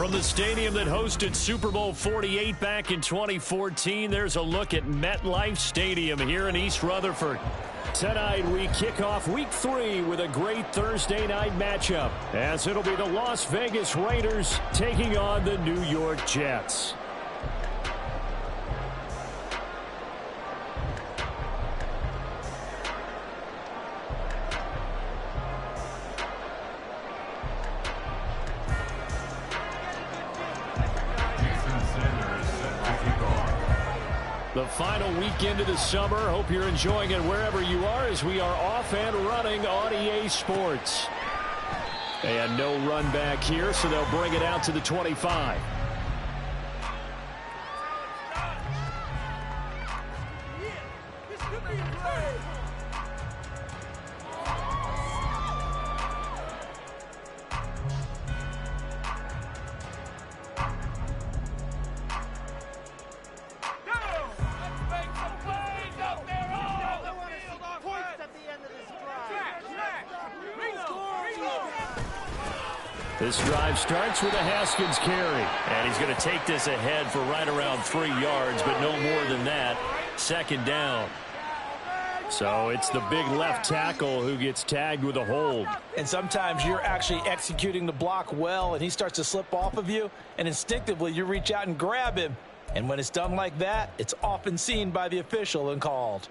From the stadium that hosted Super Bowl 48 back in 2014, there's a look at MetLife Stadium here in East Rutherford. Tonight, we kick off Week 3 with a great Thursday night matchup, as it'll be the Las Vegas Raiders taking on the New York Jets. The final weekend of the summer. Hope you're enjoying it wherever you are as we are off and running on EA Sports. And no run back here, so they'll bring it out to the 25. This drive starts with a Haskins carry, and he's going to take this ahead for right around 3 yards, but no more than that. Second down. So it's the big left tackle who gets tagged with a hold. And sometimes you're actually executing the block well, and he starts to slip off of you, and instinctively you reach out and grab him. And when it's done like that, it's often seen by the official and called.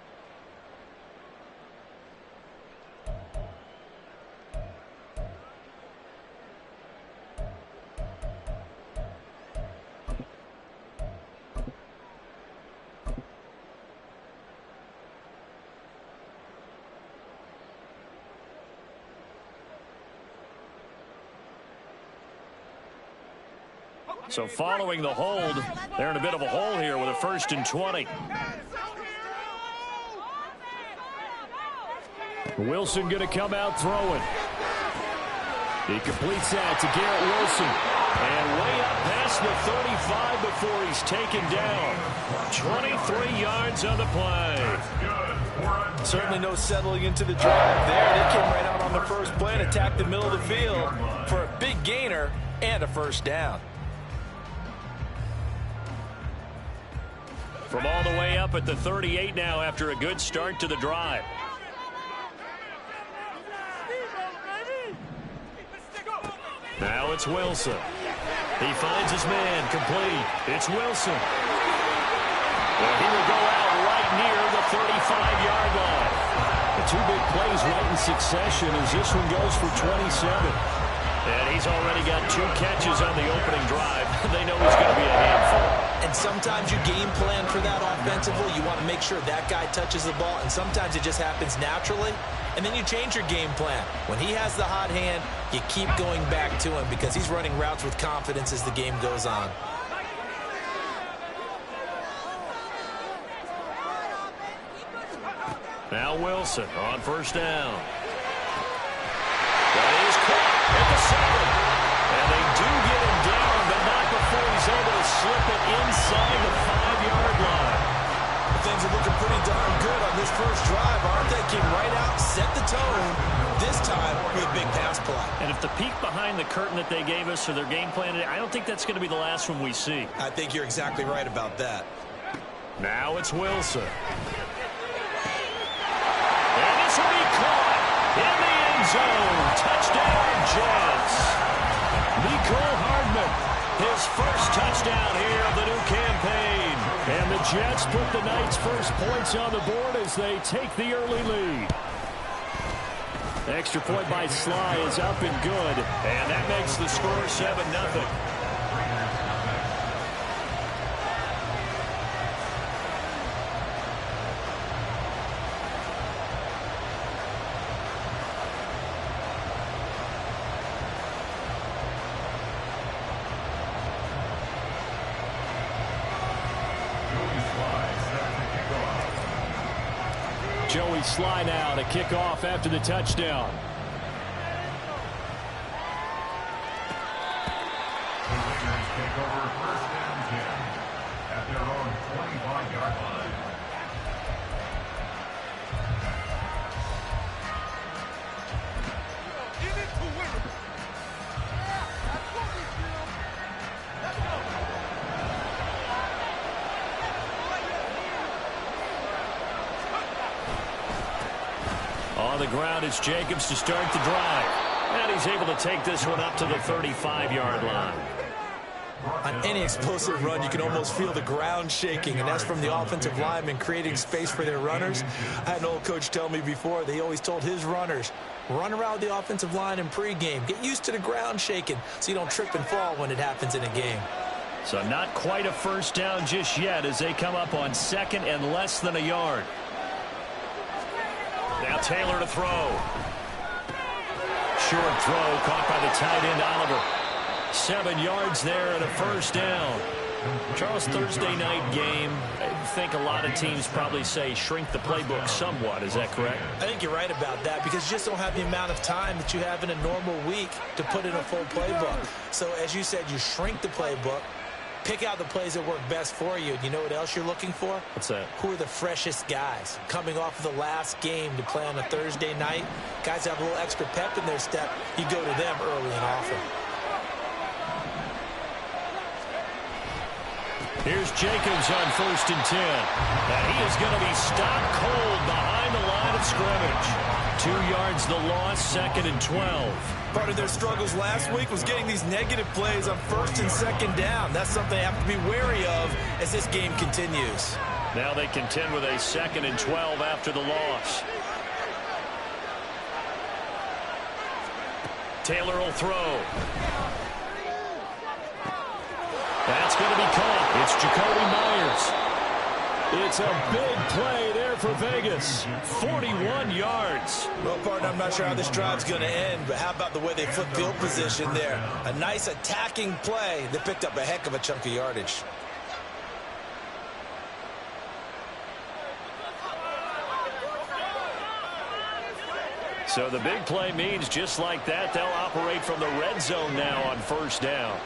So following the hold, they're in a bit of a hole here with a 1st and 20. Wilson going to come out throwing. He completes that to Garrett Wilson. And way up past the 35 before he's taken down. 23 yards on the play. Certainly no settling into the drive there. They came right out on the first play and attacked the middle of the field for a big gainer and a 1st down. From all the way up at the 38 now after a good start to the drive. Now it's Wilson. He finds his man complete. It's Wilson. Well, he will go out right near the 35-yard line. The 2 big plays right in succession as this one goes for 27. And he's already got 2 catches on the opening drive. They know he's going to be a handful. And sometimes you game plan for that offensively. You want to make sure that guy touches the ball, and sometimes it just happens naturally. And then you change your game plan. When he has the hot hand, you keep going back to him because he's running routes with confidence as the game goes on. Now Wilson on 1st down. That is caught at the 7. And they do get him down, but not before he's able to slip it inside the 5-yard line. Things are looking pretty darn good on this first drive, aren't they? Came right out, set the tone, this time with a big pass play. And if the peek behind the curtain that they gave us for their game plan, I don't think that's going to be the last one we see. I think you're exactly right about that. Now it's Wilson. And this will be caught in the end zone. Touchdown, Jets. Nicole Hardman, his first touchdown here of the new campaign. And the Jets put the night's first points on the board as they take the early lead. Extra point by Sly is up and good. And that makes the score 7-0. Joey Sly now to kick off after the touchdown. The Raiders take over 1st and 10 at their own 25-yard line. On the ground, it's Jacobs to start the drive. And he's able to take this one up to the 35-yard line. On any explosive run, you can almost feel the ground shaking, and that's from the offensive linemen creating space for their runners. I had an old coach tell me before, they always told his runners, run around the offensive line in pregame. Get used to the ground shaking so you don't trip and fall when it happens in a game. So not quite a first down just yet as they come up on second and less than a yard. Now Taylor to throw. Short throw caught by the tight end Oliver. 7 yards there and a first down. Charles, Thursday night game, I think a lot of teams probably say shrink the playbook somewhat. Is that correct? I think you're right about that because you just don't have the amount of time that you have in a normal week to put in a full playbook. So as you said, you shrink the playbook, pick out the plays that work best for you. You know what else you're looking for? What's that? Who are the freshest guys coming off of the last game to play on a Thursday night? Guys have a little extra pep in their step. You go to them early and often. Here's Jacobs on 1st and 10. And he is going to be stopped cold behind the line of scrimmage. 2 yards the loss, 2nd and 12. Part of their struggles last week was getting these negative plays on 1st and 2nd down. That's something they have to be wary of as this game continues. Now they contend with a 2nd and 12 after the loss. Taylor will throw. That's going to be caught. It's Jacoby Myers. It's a big play there for Vegas. 41 yards. Well, partner, I'm not sure how this drive's going to end, but how about the way they flipped field position there? A nice attacking play that picked up a heck of a chunk of yardage. So the big play means just like that, they'll operate from the red zone now on 1st down.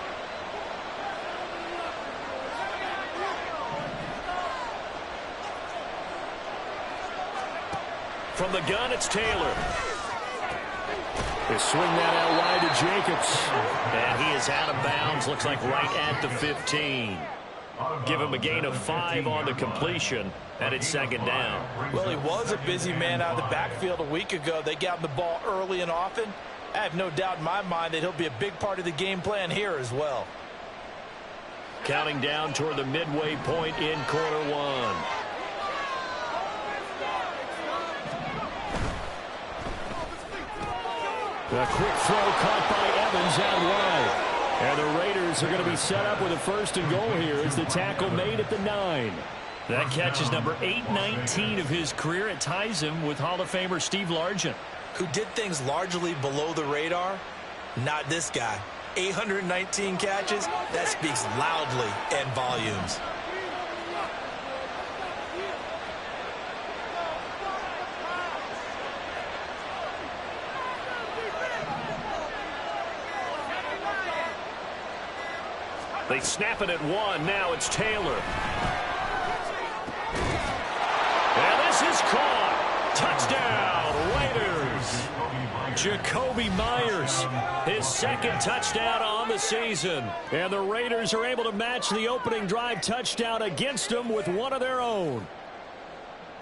From the gun, it's Taylor. They swing that out wide to Jacobs. And he is out of bounds. Looks like right at the 15. Give him a gain of 5 on the completion. And it's 2nd down. Well, he was a busy man out of the backfield a week ago. They got him the ball early and often. I have no doubt in my mind that he'll be a big part of the game plan here as well. Counting down toward the midway point in quarter 1. A quick throw caught by Evans out wide. And the Raiders are going to be set up with a 1st and goal here as the tackle made at the 9. That catch is number 819 of his career. It ties him with Hall of Famer Steve Largent. Who did things largely below the radar? Not this guy. 819 catches, that speaks loudly and volumes. They snap it at 1. Now it's Taylor. And this is caught. Touchdown, Raiders. Jacoby Myers, his 2nd touchdown on the season. And the Raiders are able to match the opening drive touchdown against them with one of their own.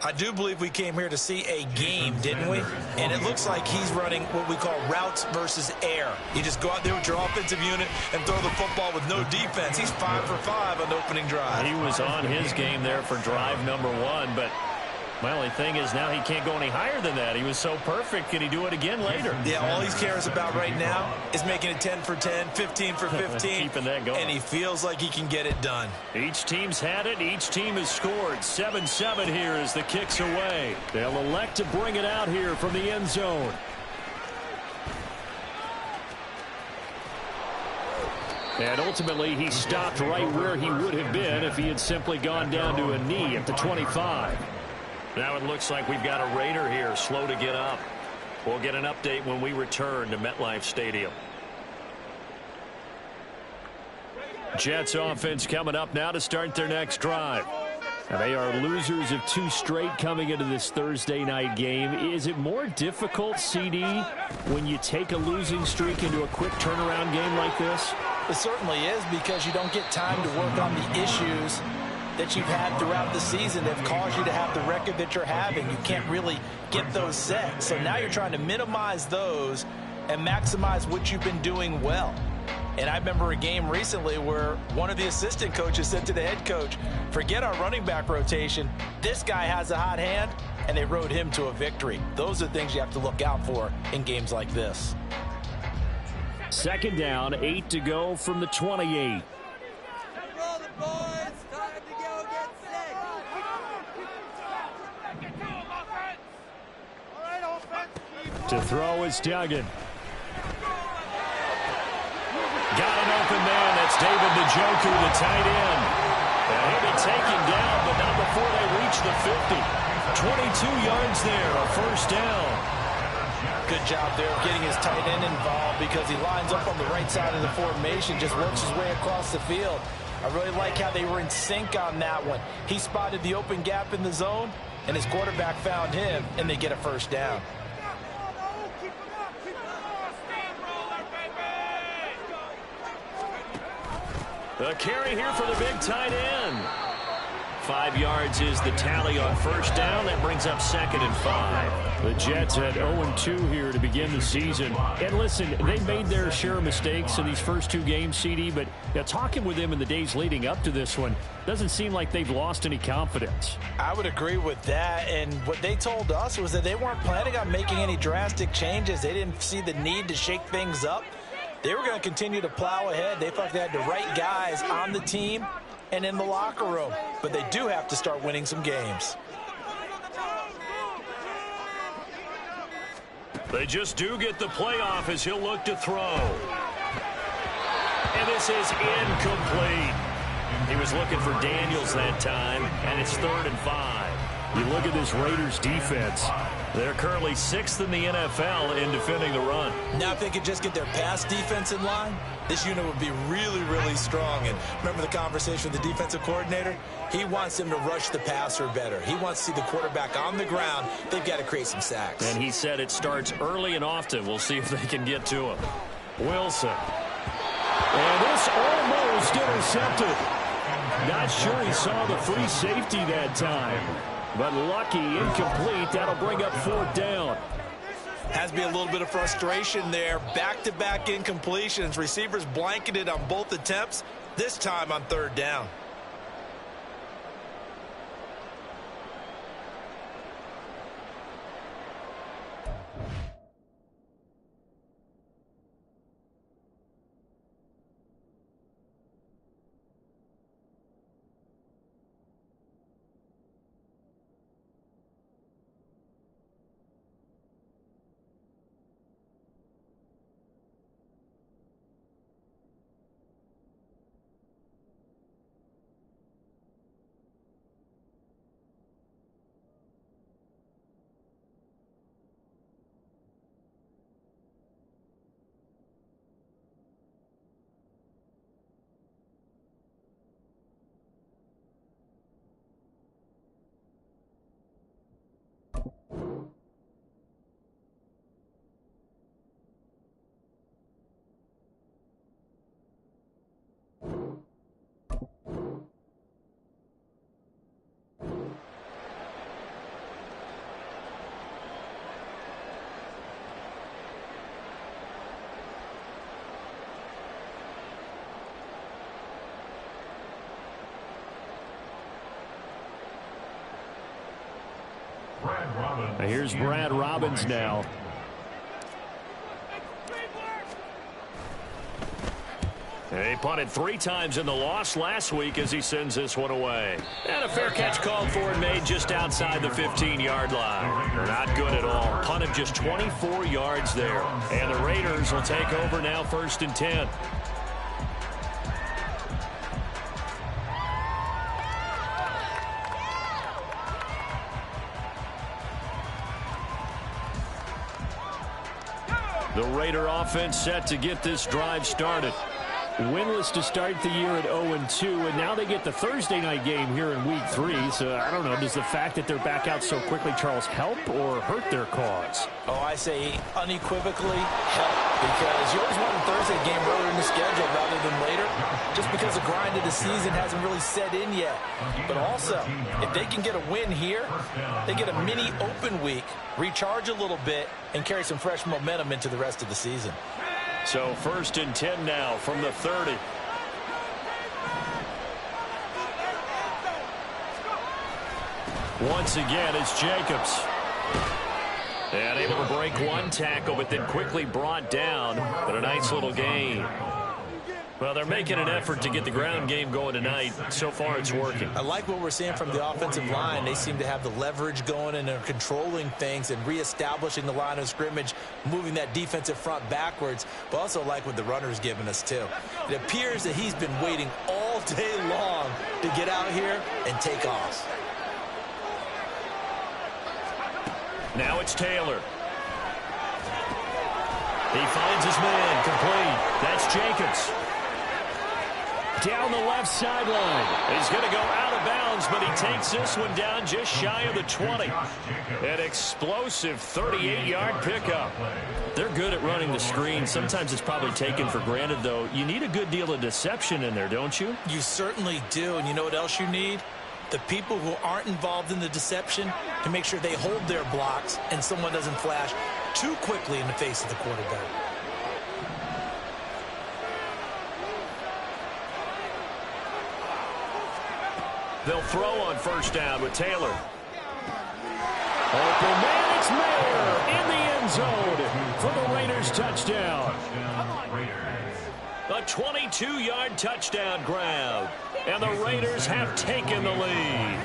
I do believe we came here to see a game, didn't we? And it looks like he's running what we call routes versus air. You just go out there with your offensive unit and throw the football with no defense. He's 5 for 5 on the opening drive. He was on his game there for drive number 1, but my only thing is now he can't go any higher than that. He was so perfect. Can he do it again later? Yeah, all he cares about right now is making it 10 for 10, 15 for 15. Keeping that going. And he feels like he can get it done. Each team's had it. Each team has scored. 7-7 here as the kick's away. They'll elect to bring it out here from the end zone. And ultimately, he stopped right where he would have been if he had simply gone down to a knee at the 25. Now it looks like we've got a Raider here, slow to get up. We'll get an update when we return to MetLife Stadium. Jets offense coming up now to start their next drive. Now they are losers of 2 straight coming into this Thursday night game. Is it more difficult, CD, when you take a losing streak into a quick turnaround game like this? It certainly is because you don't get time to work on the issues that you've had throughout the season that have caused you to have the record that you're having. You can't really get those set. So now you're trying to minimize those and maximize what you've been doing well. And I remember a game recently where one of the assistant coaches said to the head coach, forget our running back rotation. This guy has a hot hand, and they rode him to a victory. Those are things you have to look out for in games like this. Second down, 8 to go from the 28. To throw is Duggan. Got an open man. That's David Njoku, the tight end. And he'll be taken down, but not before they reach the 50. 22 yards there, a first down. Good job there of getting his tight end involved because he lines up on the right side of the formation, just works his way across the field. I really like how they were in sync on that one. He spotted the open gap in the zone, and his quarterback found him, and they get a first down. The carry here for the big tight end. 5 yards is the tally on first down. That brings up 2nd and 5. The Jets had 0-2 here to begin the season. And listen, they made their share of mistakes in these first 2 games, CD, but talking with them in the days leading up to this one, doesn't seem like they've lost any confidence. I would agree with that, and what they told us was that they weren't planning on making any drastic changes. They didn't see the need to shake things up. They were going to continue to plow ahead. They thought they had the right guys on the team and in the locker room. But they do have to start winning some games. They just do get the playoff as he'll look to throw. And this is incomplete. He was looking for Daniels that time, and it's 3rd and 5. You look at this Raiders defense. They're currently 6th in the NFL in defending the run. Now if they could just get their pass defense in line, this unit would be really, really strong. And remember the conversation with the defensive coordinator? He wants them to rush the passer better. He wants to see the quarterback on the ground. They've got to create some sacks. And he said it starts early and often. We'll see if they can get to him. Wilson. And this almost intercepted. Not sure he saw the free safety that time. But lucky, incomplete. That'll bring up 4th down. Has to be a little bit of frustration there. Back-to-back incompletions. Receivers blanketed on both attempts, this time on 3rd down. Here's Brad Robbins now. He punted 3 times in the loss last week as he sends this one away. And a fair catch called for and made just outside the 15-yard line. Not good at all. Punt of just 24 yards there. And the Raiders will take over now 1st and 10. The Raider offense set to get this drive started. Winless to start the year at 0-2, and now they get the Thursday night game here in Week 3. So, I don't know, does the fact that they're back out so quickly, Charles, help or hurt their cause? Oh, I say unequivocally help. because you always want a Thursday game earlier in the schedule rather than later, just because the grind of the season hasn't really set in yet. But also, if they can get a win here, they get a mini open week, recharge a little bit, and carry some fresh momentum into the rest of the season. So 1st and 10 now from the 30. Once again, it's Jacobs. And able to break one tackle, but then quickly brought down. But a nice little gain. Well, they're making an effort to get the ground game going tonight. So far, it's working. I like what we're seeing from the offensive line. They seem to have the leverage going and are controlling things and reestablishing the line of scrimmage, moving that defensive front backwards. But also like what the runner's giving us, too. It appears that he's been waiting all day long to get out here and take off. Now it's Taylor. He finds his man, complete. That's Jacobs. Down the left sideline. He's going to go out of bounds, but he takes this one down just shy of the 20. An explosive 38-yard pickup. They're good at running the screen. Sometimes it's probably taken for granted, though. You need a good deal of deception in there, don't you? You certainly do, and you know what else you need? The people who aren't involved in the deception to make sure they hold their blocks and someone doesn't flash too quickly in the face of the quarterback. They'll throw on 1st down with Taylor. Open man, it's Mayer in the end zone for the Raiders touchdown. A 22-yard touchdown grab. And the Raiders have taken the lead.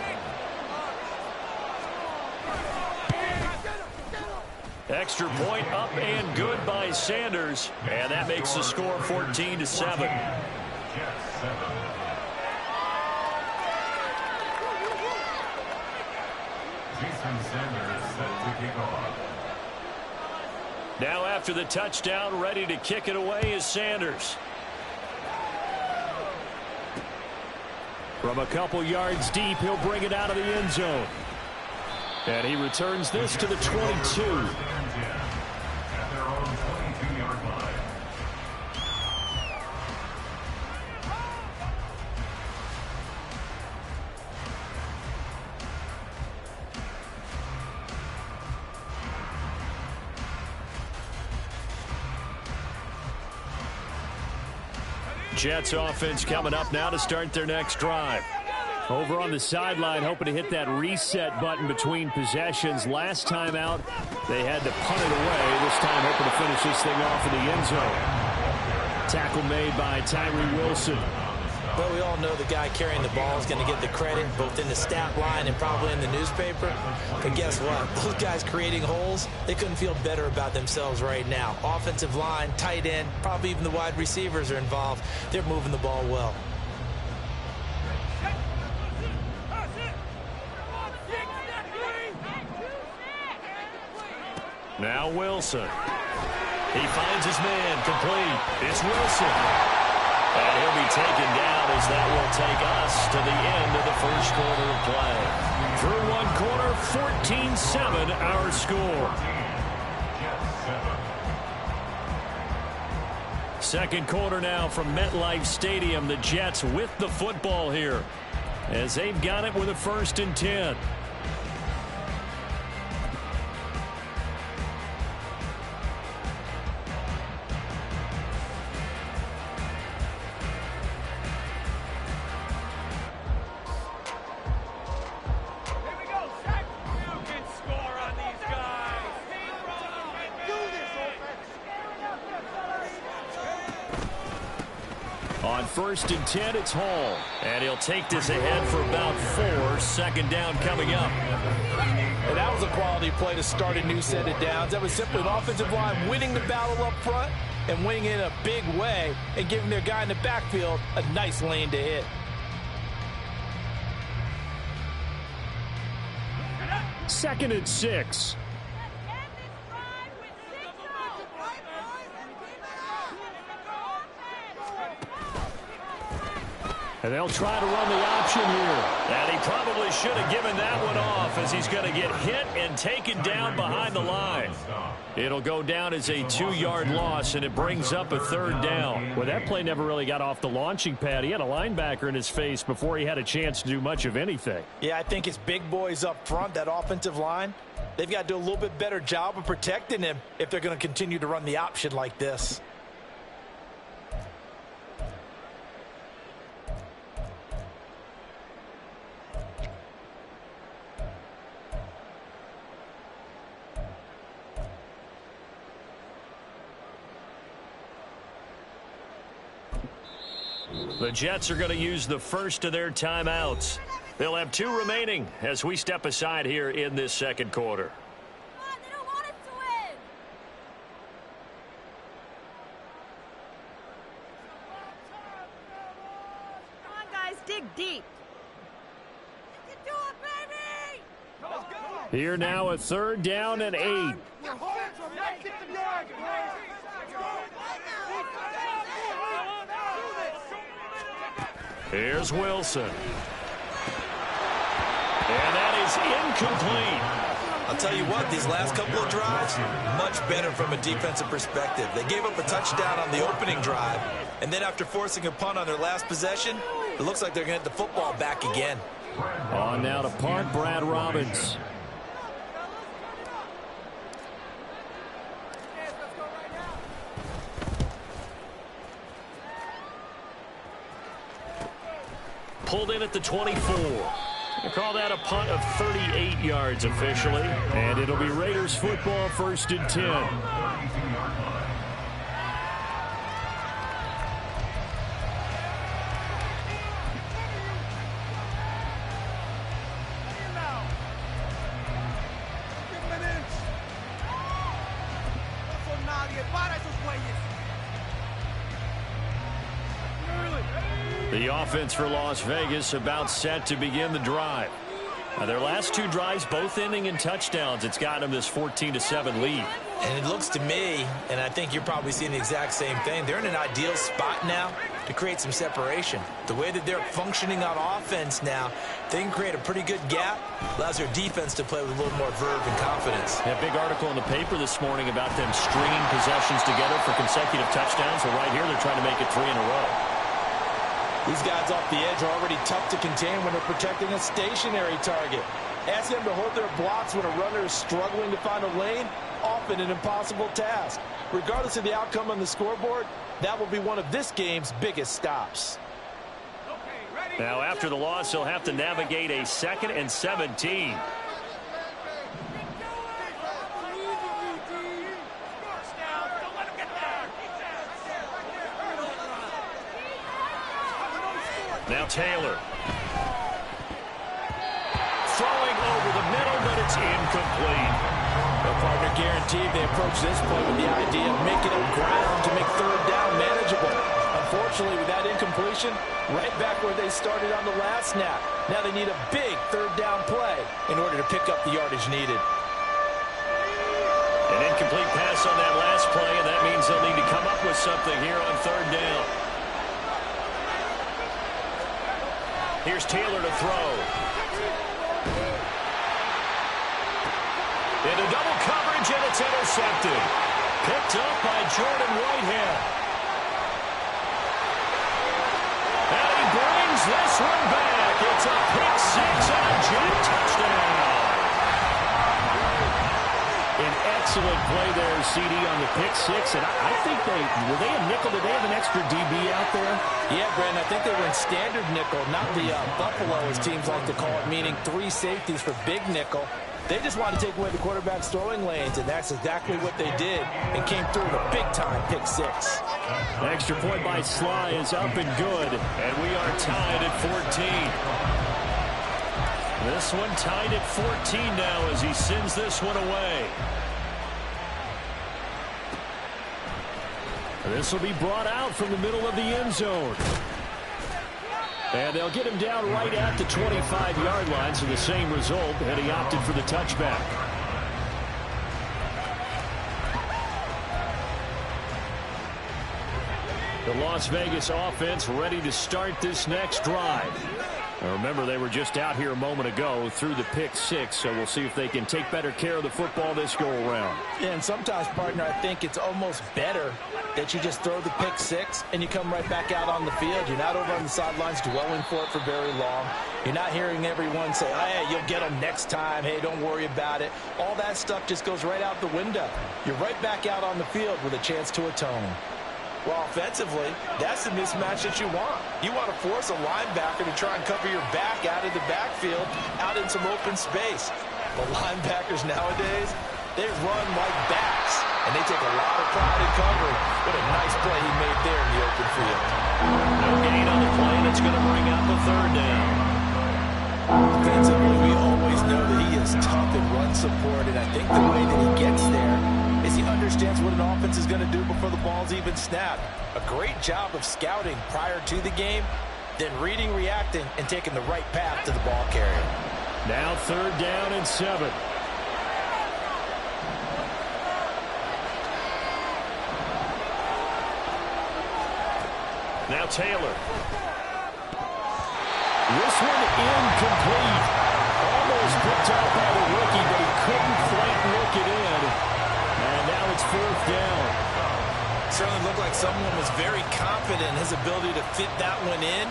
Extra point up and good by Sanders. And that makes the score 14-7. Now after the touchdown, ready to kick it away is Sanders. From a couple yards deep, he'll bring it out of the end zone. And he returns this to the 22. Jets offense coming up now to start their next drive. Over on the sideline, hoping to hit that reset button between possessions. Last time out, they had to punt it away. This time, hoping to finish this thing off in the end zone. Tackle made by Tyree Wilson. Well, we all know the guy carrying the ball is going to get the credit, both in the stat line and probably in the newspaper. But guess what? Those guys creating holes, they couldn't feel better about themselves right now. Offensive line, tight end, probably even the wide receivers are involved. They're moving the ball well. Now Wilson. He finds his man, complete. It's Wilson. And he'll be taken down as that will take us to the end of the first quarter of play. Through one quarter, 14-7 our score. Second quarter now from MetLife Stadium. The Jets with the football here as they've got it with a 1st and 10. On 1st and 10, it's Hall. And he'll take this ahead for about 4. 2nd down coming up. And that was a quality play to start a new set of downs. That was simply an offensive line winning the battle up front and winning it in a big way and giving their guy in the backfield a nice lane to hit. 2nd and 6. And they'll try to run the option here. And he probably should have given that one off as he's going to get hit and taken down behind the line. It'll go down as a 2-yard loss, and it brings up a 3rd down. Well, that play never really got off the launching pad. He had a linebacker in his face before he had a chance to do much of anything. Yeah, I think it's big boys up front, that offensive line. They've got to do a little bit better job of protecting him if they're going to continue to run the option like this. The Jets are going to use the first of their timeouts. They'll have 2 remaining as we step aside here in this second quarter. They don't want us to win. Come on, guys, dig deep. You can do it, baby! Let's go! Here now, a 3rd down and 8. Here's Wilson. And that is incomplete. I'll tell you what, these last couple of drives, much better from a defensive perspective. They gave up a touchdown on the opening drive, and then after forcing a punt on their last possession, it looks like they're going to get the football back again. On now to punt, Brad Robbins. Pulled in at the 24. They call that a punt of 38 yards officially. And it'll be Raiders football, 1st and 10. The offense for Las Vegas about set to begin the drive. Now their last 2 drives, both ending in touchdowns. It's got them this 14-7 lead. And it looks to me, and I think you're probably seeing the exact same thing, they're in an ideal spot now to create some separation. The way that they're functioning on offense now, they can create a pretty good gap. Allows their defense to play with a little more verve and confidence. A big article in the paper this morning about them stringing possessions together for consecutive touchdowns. Well, right here they're trying to make it 3 in a row. These guys off the edge are already tough to contain when they're protecting a stationary target. Ask them to hold their blocks when a runner is struggling to find a lane, often an impossible task. Regardless of the outcome on the scoreboard, that will be one of this game's biggest stops. Now after the loss, they'll have to navigate a 2nd and 17. Now Taylor. Throwing over the middle, but it's incomplete. The partner guaranteed they approach this play with the idea of making up ground to make 3rd down manageable. Unfortunately, with that incompletion, right back where they started on the last snap. Now they need a big 3rd down play in order to pick up the yardage needed. An incomplete pass on that last play, and that means they'll need to come up with something here on 3rd down. Here's Taylor to throw. Into double coverage, and it's intercepted. Picked up by Jordan Whitehead. And he brings this one back. It's a pick 6 and a Jet touchdown. An excellent play there, CD, on the pick 6. And I think were they a nickel? Did they have an extra DB out there? Yeah, Brandon, I think they were in standard nickel, not the Buffalo, as teams like to call it, meaning 3 safeties for big nickel. They just wanted to take away the quarterback's throwing lanes, and that's exactly what they did, and came through with a big-time pick 6. The extra point by Sly is up and good, and we are tied at 14. This one tied at 14 now as he sends this one away. This will be brought out from the middle of the end zone. And they'll get him down right at the 25-yard line, so the same result, and he opted for the touchback. The Las Vegas offense ready to start this next drive. Now remember, they were just out here a moment ago through the pick six, so we'll see if they can take better care of the football this go-around. Yeah, and sometimes, partner, I think it's almost better that you just throw the pick six and you come right back out on the field. You're not over on the sidelines dwelling for it for very long. You're not hearing everyone say, hey, you'll get them next time. Hey, don't worry about it. All that stuff just goes right out the window. You're right back out on the field with a chance to atone. Well, offensively, that's the mismatch that you want. You want to force a linebacker to try and cover your back out of the backfield, out in some open space. The linebackers nowadays, they run like backs, and they take a lot of pride in covering. What a nice play he made there in the open field. No gain on the play, and it's going to bring up a third down. Defensively, we always know that he is tough in run support, and I think the way that he gets there is he understands what an offense is going to do before the ball's even snapped. A great job of scouting prior to the game, then reading, reacting, and taking the right path to the ball carrier. Now 3rd down and 7. Now Taylor. This one incomplete. Almost picked out by the rookie, but he couldn't quite look it in. And now it's 4th down. Certainly looked like someone was very confident in his ability to fit that one in.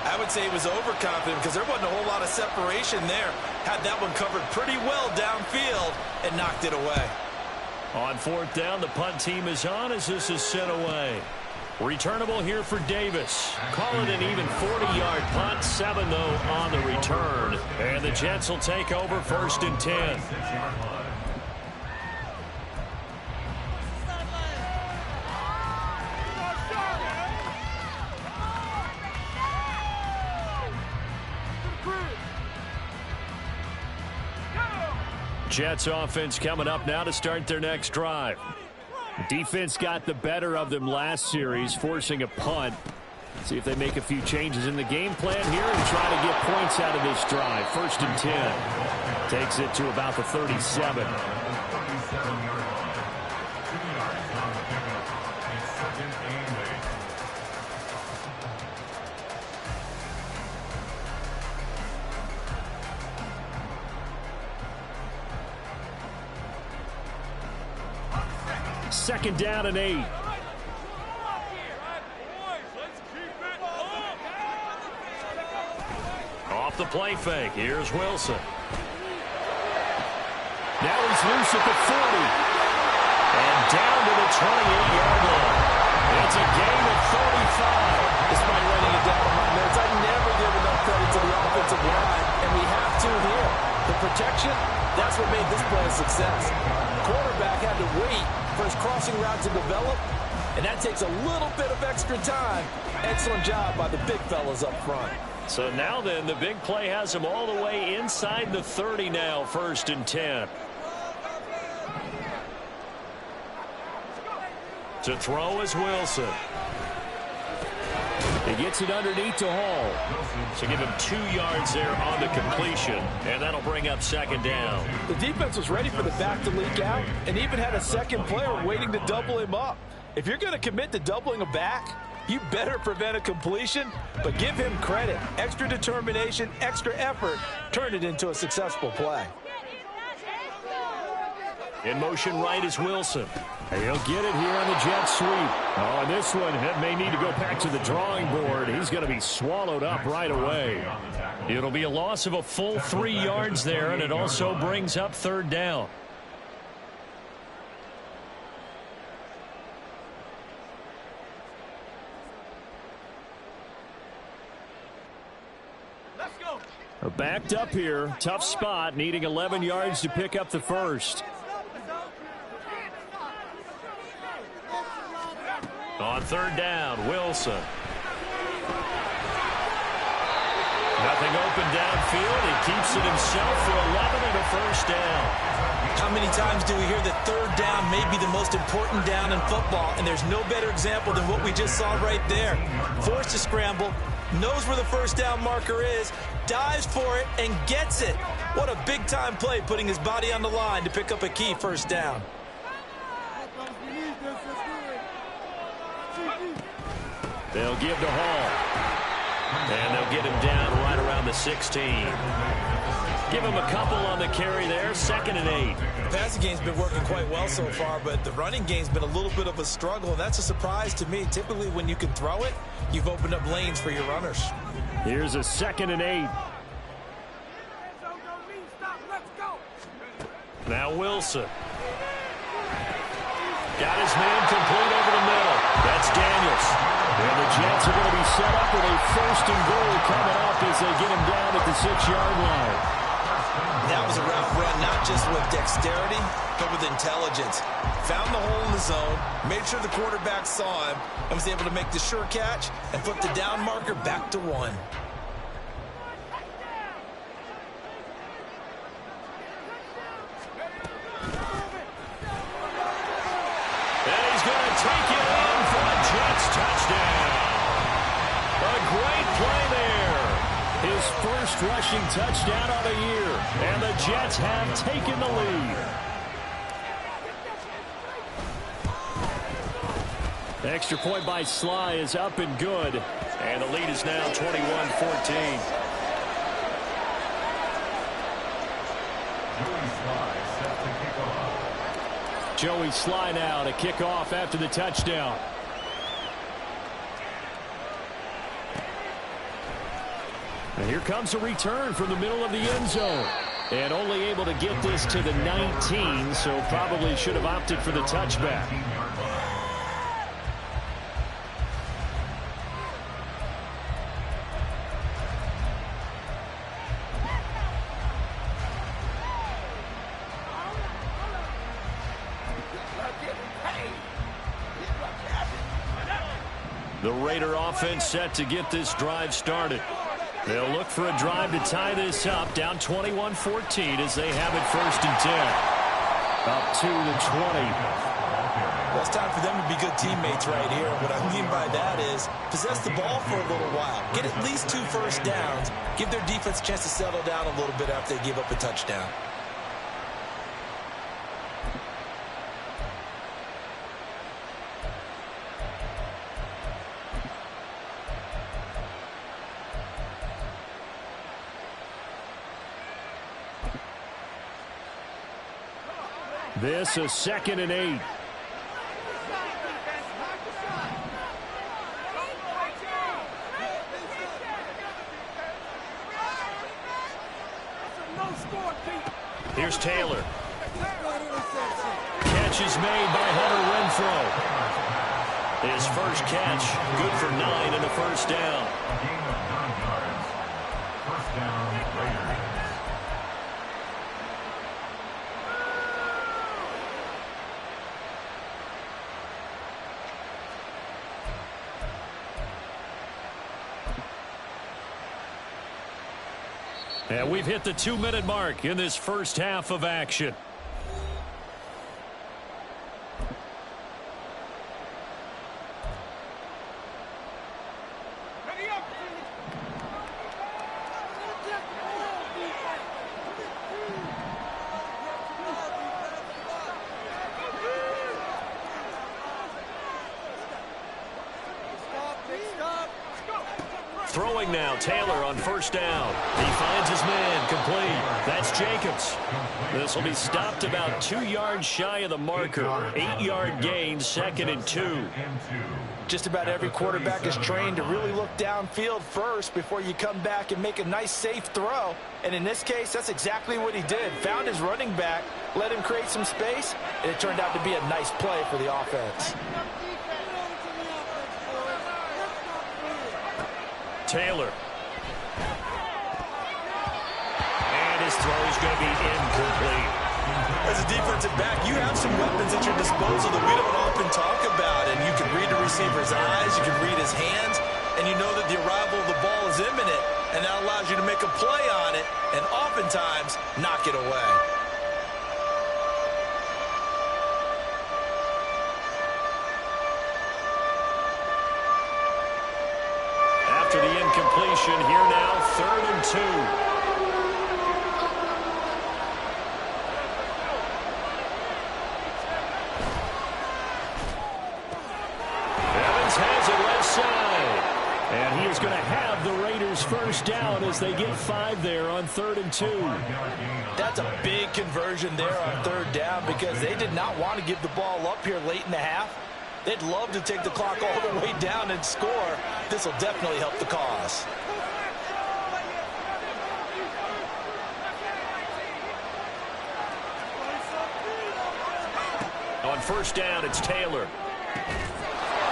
I would say he was overconfident because there wasn't a whole lot of separation there. Had that one covered pretty well downfield and knocked it away. On 4th down, the punt team is on as this is sent away. Returnable here for Davis. Call it an even 40-yard punt. 7, though, on the return. And the Jets will take over 1st and 10. Jets offense coming up now to start their next drive. Defense got the better of them last series, forcing a punt. See if they make a few changes in the game plan here and try to get points out of this drive. 1st and 10. Takes it to about the 37. Second down and 8. Off the play fake. Here's Wilson. Now he's loose at the 40. And down to the 28-yard line. It's a gain of 35. Despite writing it down in my notes, I never give enough credit to the offensive line, and we have to here. The protection, that's what made this play a success. The quarterback had to wait for his crossing route to develop, and that takes a little bit of extra time. Excellent job by the big fellas up front. So now then, the big play has him all the way inside the 30 now, 1st and 10. To throw is Wilson. He gets it underneath to Hall. So give him 2 yards there on the completion, and that'll bring up 2nd down. The defense was ready for the back to leak out and even had a second player waiting to double him up. If you're going to commit to doubling a back, you better prevent a completion, but give him credit. Extra determination, extra effort, turned it into a successful play. In motion right is Wilson. And he'll get it here on the jet sweep. Oh, and this one may need to go back to the drawing board. He's going to be swallowed up right away. It'll be a loss of a full 3 yards there, and it also brings up 3rd down. Let's go. Backed up here. Tough spot, needing 11 yards to pick up the first. On 3rd down, Wilson. Nothing open downfield. He keeps it himself for 11 and a 1st down. How many times do we hear that 3rd down may be the most important down in football, and there's no better example than what we just saw right there. Forced to scramble, knows where the 1st down marker is, dives for it, and gets it. What a big-time play, putting his body on the line to pick up a key 1st down. They'll give to Hall. And they'll get him down right around the 16. Give him a couple on the carry there, 2nd and 8. The passing game's been working quite well so far, but the running game's been a little bit of a struggle, and that's a surprise to me. Typically, when you can throw it, you've opened up lanes for your runners. Here's a 2nd and 8. Now Wilson. Got his man complete over the middle. That's Daniels. And the Jets are going to be set up with a 1st and goal coming up as they get him down at the 6-yard line. That was a route run not just with dexterity, but with intelligence. Found the hole in the zone, made sure the quarterback saw him, and was able to make the sure catch and put the down marker back to 1. And he's going to take it in for a Jets touchdown. A great play there. His first rushing touchdown of the year. And the Jets have taken the lead. The extra point by Sly is up and good. And the lead is now 21-14. Joey Sly now to kick off after the touchdown. And here comes a return from the middle of the end zone. And only able to get this to the 19, so probably should have opted for the touchback. The Raider offense set to get this drive started. They'll look for a drive to tie this up, down 21-14 as they have it 1st and 10. Up to the 20. Well, it's time for them to be good teammates right here. What I mean by that is possess the ball for a little while. Get at least 2 first downs. Give their defense a chance to settle down a little bit after they give up a touchdown. This is 2nd and 8. Here's Taylor. Catch is made by Hunter Renfrow. His first catch, good for 9 and a 1st down. A gain of 9 yards. 1st down, Raiders. And we've hit the 2-minute mark in this first half of action. Throwing now, Taylor on 1st down. He finds his man complete. That's Jacobs. This will be stopped about 2 yards shy of the marker. 8-yard gain, 2nd and 2. Just about every quarterback is trained to really look downfield first before you come back and make a nice, safe throw. And in this case, that's exactly what he did. Found his running back, let him create some space, and it turned out to be a nice play for the offense. Taylor. And his throw is going to be incomplete. As a defensive back, you have some weapons at your disposal that we don't often talk about. And you can read the receiver's eyes, you can read his hands, and you know that the arrival of the ball is imminent. And that allows you to make a play on it and oftentimes knock it away. After the incompletion, here now, 3rd and 2. Evans has it left side. first down as they get 5 there on 3rd and 2. That's a big conversion there on 3rd down because they did not want to give the ball up here late in the half. They'd love to take the clock all the way down and score. This will definitely help the cause. On 1st down, it's Taylor.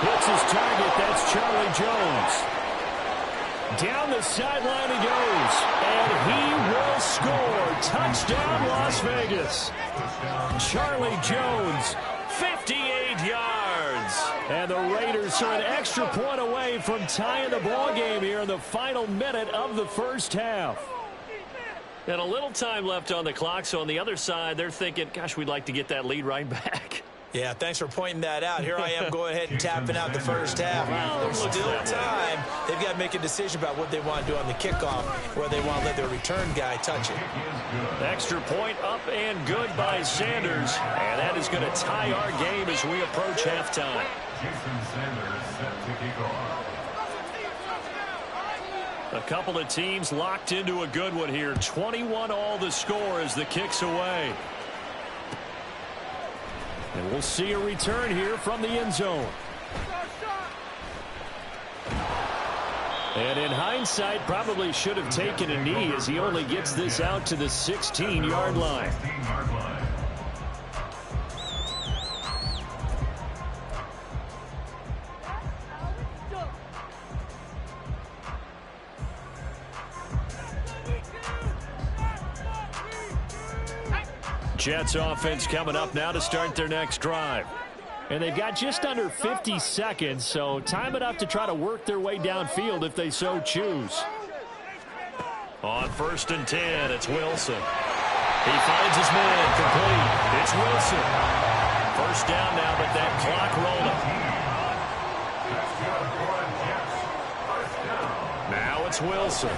Hits his target. That's Charlie Jones. Down the sideline he goes, and he will score. Touchdown, Las Vegas. Charlie Jones, 58 yards. And the Raiders are an extra point away from tying the ball game here in the final minute of the first half. And a little time left on the clock, so on the other side, they're thinking, gosh, we'd like to get that lead right back. Yeah, thanks for pointing that out. Here I am going ahead and tapping out the first half. There's still time. They've got to make a decision about what they want to do on the kickoff, where they want to let their return guy touch it. Extra point up and good by Sanders. And that is going to tie our game as we approach halftime. Jason Sanders set to kick off. A couple of teams locked into a good one here. 21 all the score as the kick's away. And we'll see a return here from the end zone. And in hindsight, probably should have taken a knee as he only gets this out to the 16-yard line. Jets offense coming up now to start their next drive. And they've got just under 50 seconds, so time enough to try to work their way downfield if they so choose. On 1st and 10, it's Wilson. He finds his man complete. It's Wilson. First down now, but that clock rolling. Now it's Wilson.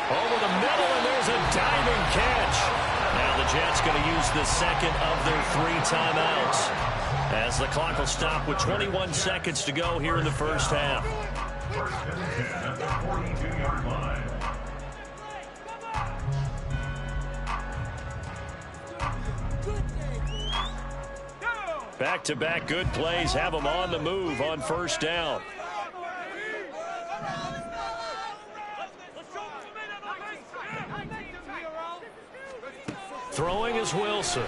Over the middle, and there's a diving catch. Now the Jets going to use the second of their 3 timeouts as the clock will stop with 21 seconds to go here in the first half. 1st and 10 at the 42-yard line. Back-to-back good plays have them on the move on 1st down. Throwing is Wilson.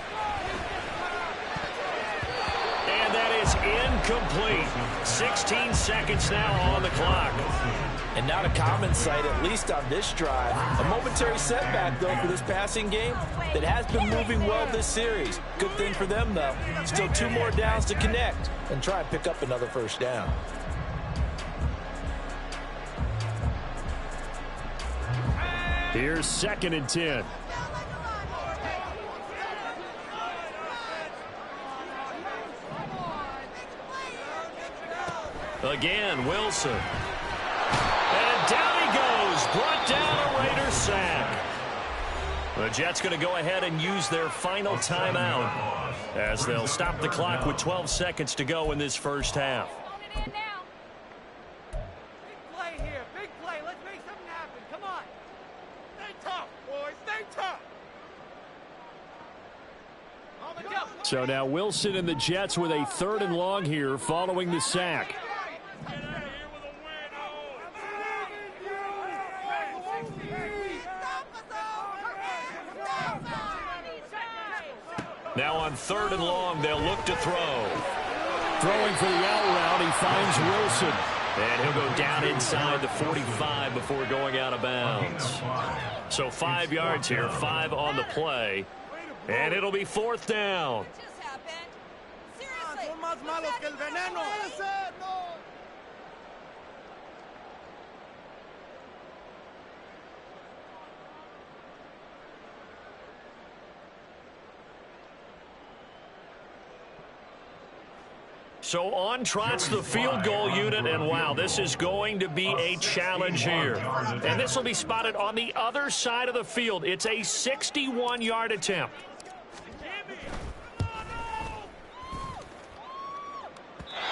And that is incomplete. 16 seconds now on the clock. And not a common sight, at least on this drive. A momentary setback, though, for this passing game that has been moving well this series. Good thing for them, though. Still 2 more downs to connect and try and pick up another first down. Here's 2nd and 10. Again, Wilson. And down he goes. Brought down a Raider sack. The Jets going to go ahead and use their final timeout as they'll stop the clock with 12 seconds to go in this first half. Big play here. Big play. Let's make something happen. Come on. Stay tough, boys. Stay tough. So now Wilson and the Jets with a 3rd and long here following the sack. Now on 3rd and long, they'll look to throw. Throwing for the out route, he finds Wilson. And he'll go down inside the 45 before going out of bounds. So 5 yards here, 5 on the play. And it'll be 4th down. What just happened? Seriously. So on trots the field goal unit, and wow, this is going to be a challenge here. And this will be spotted on the other side of the field. It's a 61-yard attempt.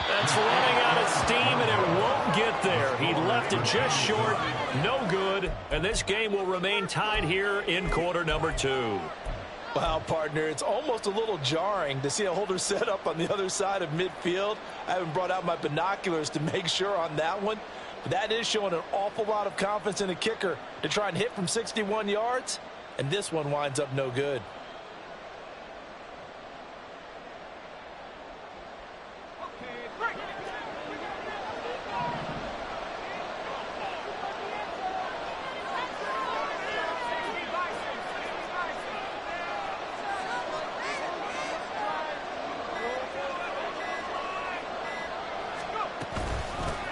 That's running out of steam, and it won't get up there. He left it just short. No good. And this game will remain tied here in quarter number 2. Wow, partner, it's almost a little jarring to see a holder set up on the other side of midfield. I haven't brought out my binoculars to make sure on that one. But that is showing an awful lot of confidence in a kicker to try and hit from 61 yards. And this one winds up no good.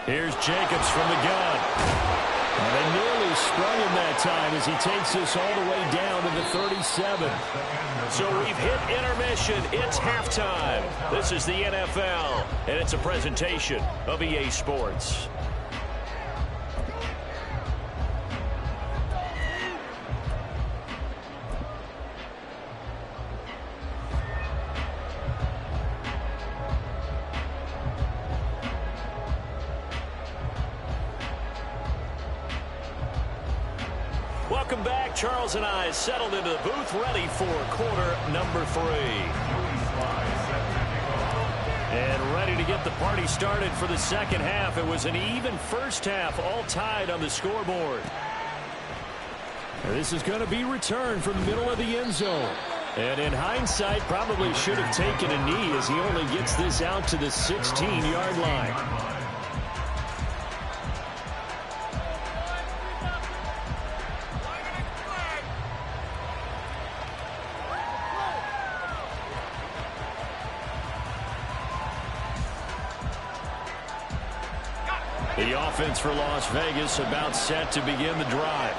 Here's Jacobs from the gun. They nearly sprung him that time as he takes this all the way down to the 37. So we've hit intermission. It's halftime. This is the NFL, and it's a presentation of EA Sports. Welcome back. Charles and I settled into the booth, ready for quarter number 3. And ready to get the party started for the second half. It was an even first half, all tied on the scoreboard. This is going to be returned from the middle of the end zone. And in hindsight, probably should have taken a knee as he only gets this out to the 16-yard line. The offense for Las Vegas about set to begin the drive.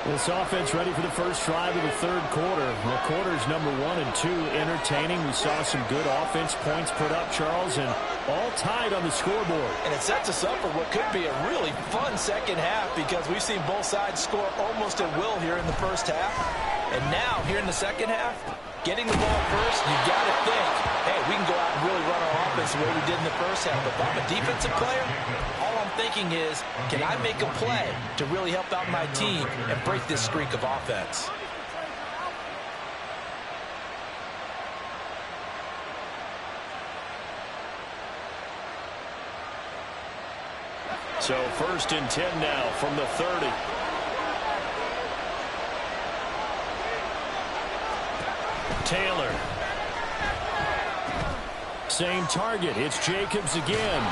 This offense ready for the first drive of the third quarter. Well, quarters number 1 and 2 entertaining. We saw some good offense points put up, Charles, and all tied on the scoreboard. And it sets us up for what could be a really fun second half because we've seen both sides score almost at will here in the first half. And now, here in the second half, getting the ball first, you got to think, hey, we can go out and really run our offense the way we did in the first half. But if I'm a defensive player, all I'm thinking is, can I make a play to really help out my team and break this streak of offense? So 1st and 10 now from the 30. Taylor. Same target. It's Jacobs again.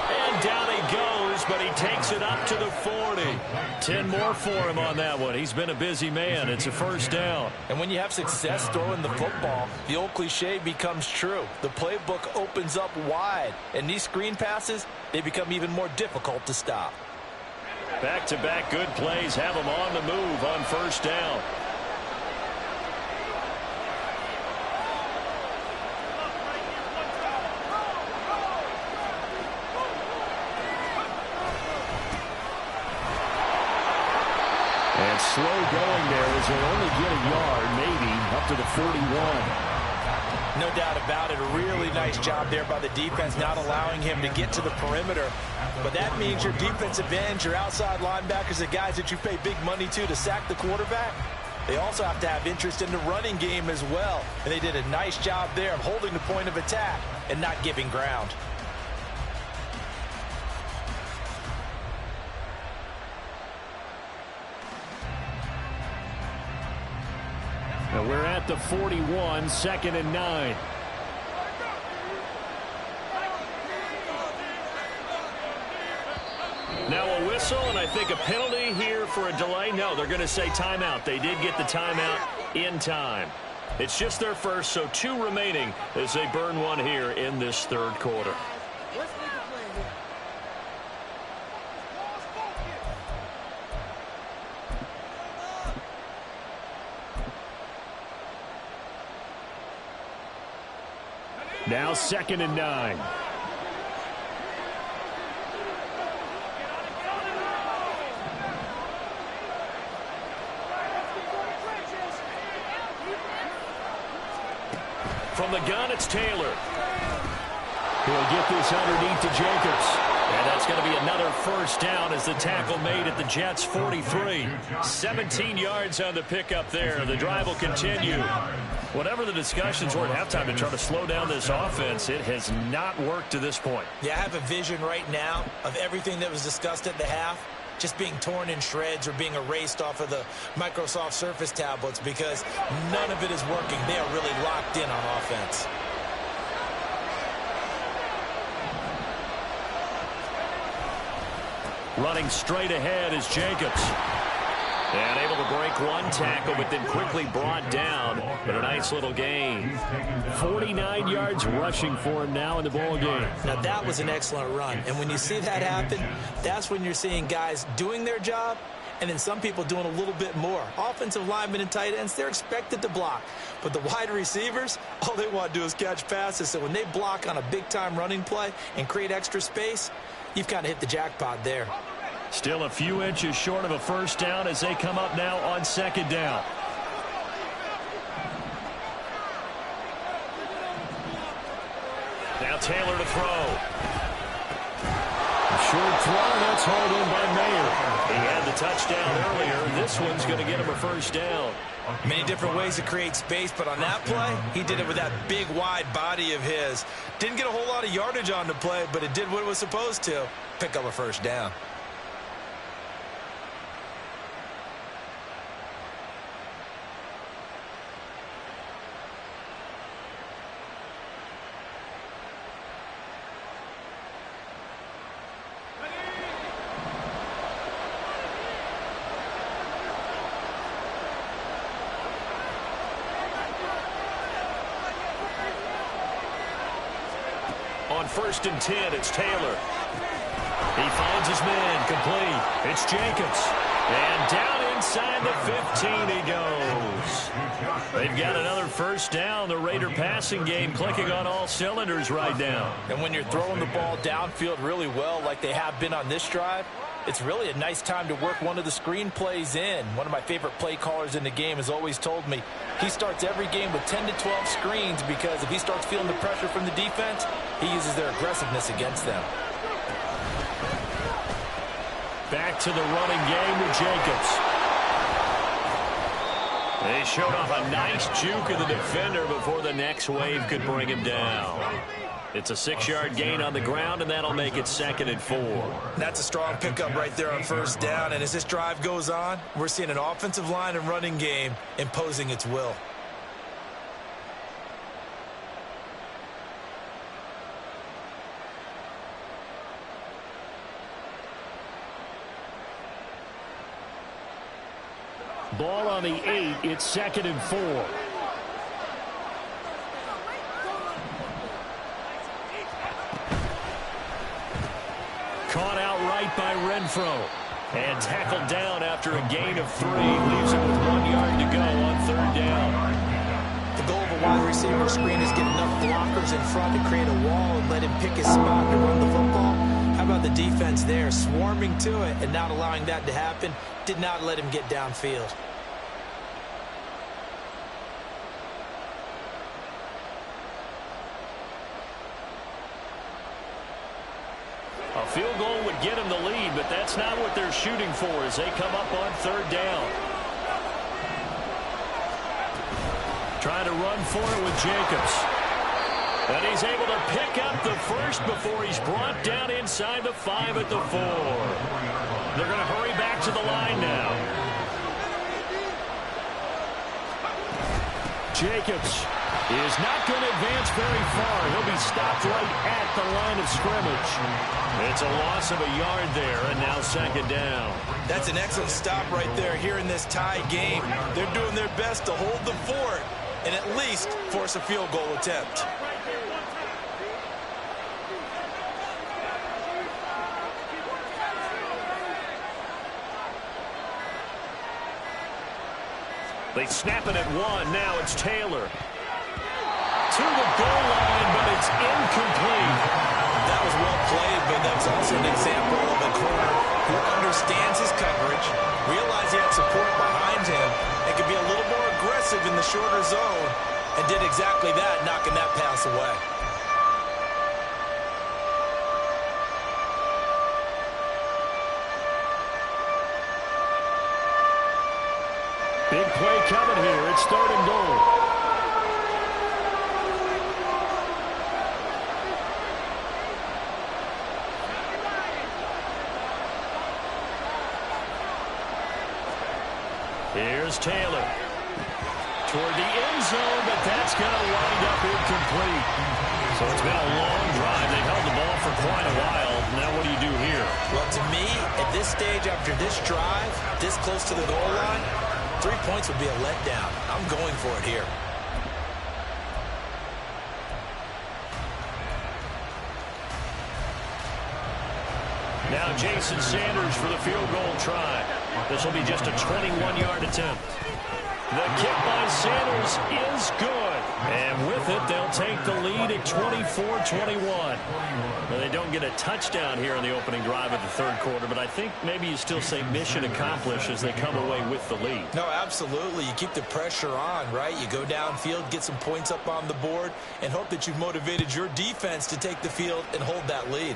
And down he goes, but he takes it up to the 40. 10 more for him on that one. He's been a busy man. It's a first down. And when you have success throwing the football, the old cliche becomes true. The playbook opens up wide. And these screen passes, they become even more difficult to stop. Back-to-back good plays have him on the move on first down. And slow going there as he'll only get a yard, maybe, up to the 41. No doubt about it. A really nice job there by the defense, not allowing him to get to the perimeter. But that means your defensive ends, your outside linebackers, the guys that you pay big money to sack the quarterback, they also have to have interest in the running game as well. And they did a nice job there of holding the point of attack and not giving ground. Now we're at the 41, 2nd and 9. Now a whistle, and I think a penalty here for a delay. No, they're going to say timeout. They did get the timeout in time. It's just their first, so 2 remaining as they burn one here in this third quarter. Now 2nd and 9. From the gun, it's Taylor. He'll get this underneath to Jacobs. And that's going to be another first down as the tackle made at the Jets' 43. 17 yards on the pickup there. The drive will continue. Whatever the discussions were at halftime to try to slow down this offense, it has not worked to this point. Yeah, I have a vision right now of everything that was discussed at the half just being torn in shreds or being erased off of the Microsoft Surface tablets because none of it is working. They are really locked in on offense. Running straight ahead is Jacobs. And able to break one tackle, but then quickly brought down. But a nice little gain. 49 yards rushing for him now in the ball game. Now, that was an excellent run. And when you see that happen, that's when you're seeing guys doing their job and then some people doing a little bit more. Offensive linemen and tight ends, they're expected to block. But the wide receivers, all they want to do is catch passes. So when they block on a big-time running play and create extra space, you've kind of hit the jackpot there. Still a few inches short of a first down as they come up now on second down. Now Taylor to throw. Short throw, that's hauled in by Mayer. He had the touchdown earlier. This one's going to get him a first down. Many different ways to create space, but on that play, he did it with that big, wide body of his. Didn't get a whole lot of yardage on the play, but it did what it was supposed to. Pick up a first down. On 1st and 10, it's Taylor. He finds his man, complete. It's Jacobs. And down inside the 15 he goes. They've got another first down. The Raider passing game clicking on all cylinders right now. And when you're throwing the ball downfield really well like they have been on this drive, it's really a nice time to work one of the screen plays in. One of my favorite play callers in the game has always told me he starts every game with 10 to 12 screens because if he starts feeling the pressure from the defense, he uses their aggressiveness against them. Back to the running game with Jacobs. They showed off a nice juke of the defender before the next wave could bring him down. It's a 6-yard gain on the ground, and that'll make it 2nd and 4. That's a strong pickup right there on first down. And as this drive goes on, we're seeing an offensive line and running game imposing its will. Ball on the 8. It's 2nd and 4. Caught outright by Renfro. And tackled down after a gain of 3. Leaves him with 1 yard to go on 3rd down. The goal of a wide receiver screen is get enough blockers in front to create a wall and let him pick his spot to run the football. How about the defense there, swarming to it and not allowing that to happen? Did not let him get downfield. A field goal would get him the lead, but that's not what they're shooting for as they come up on 3rd down. Trying to run for it with Jacobs. And he's able to pick up the first before he's brought down inside the 5 at the 4. They're going to hurry back to the line now. Jacobs is not going to advance very far. He'll be stopped right at the line of scrimmage. It's a loss of a yard there, and now 2nd down. That's an excellent stop right there here in this tie game. They're doing their best to hold the fort and at least force a field goal attempt. They snap it at 1. Now it's Taylor. To the goal line, but it's incomplete. That was well played, but that's also an example of a corner who understands his coverage, realized he had support behind him, and could be a little more aggressive in the shorter zone, and did exactly that, knocking that pass away. coming here. It's 3rd and goal. Here's Taylor. Toward the end zone, but that's going to wind up incomplete. So it's been a long drive. They held the ball for quite a while. Now what do you do here? Well, to me, at this stage, after this drive, this close to the goal line, 3 points would be a letdown. I'm going for it here. Now Jason Sanders for the field goal try. This will be just a 21-yard attempt. The kick by Sanders is good. And with it, they'll take the lead at 24-21. Well, they don't get a touchdown here in the opening drive of the third quarter, but I think maybe you still say mission accomplished as they come away with the lead. No, absolutely. You keep the pressure on, right? You go downfield, get some points up on the board, and hope that you've motivated your defense to take the field and hold that lead.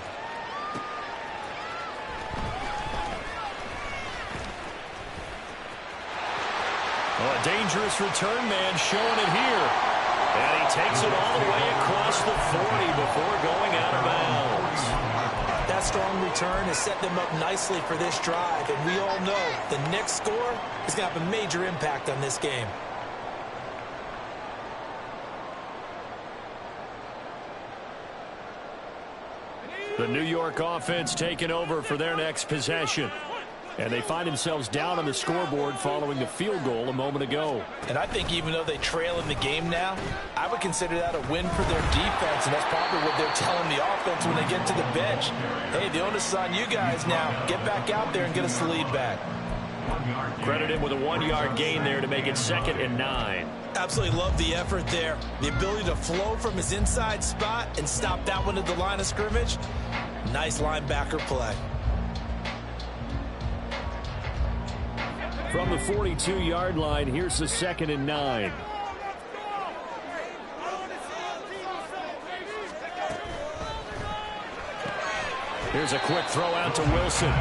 Oh, a dangerous return man showing it here. And he takes it all the way across the 40 before going out of bounds. That strong return has set them up nicely for this drive, and we all know the next score is going to have a major impact on this game. The New York offense taking over for their next possession. And they find themselves down on the scoreboard following the field goal a moment ago. And I think even though they trail in the game now, I would consider that a win for their defense, and that's probably what they're telling the offense when they get to the bench. Hey, the onus is on you guys now. Get back out there and get us the lead back. Credit him with a 1-yard gain there to make it 2nd and 9. Absolutely love the effort there. The ability to flow from his inside spot and stop that one at the line of scrimmage. Nice linebacker play. From the 42-yard line, here's the 2nd and 9. Here's a quick throw out to Wilson.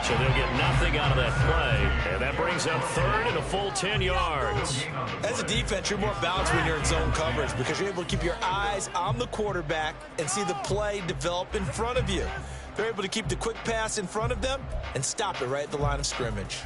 So they'll get nothing out of that play. And that brings up 3rd and a full 10 yards. As a defense, you're more balanced when you're in zone coverage because you're able to keep your eyes on the quarterback and see the play develop in front of you. They're able to keep the quick pass in front of them and stop it right at the line of scrimmage.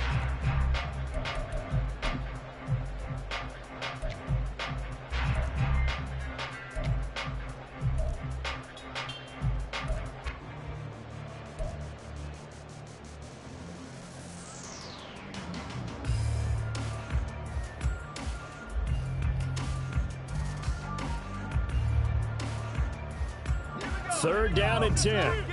Third down and 10.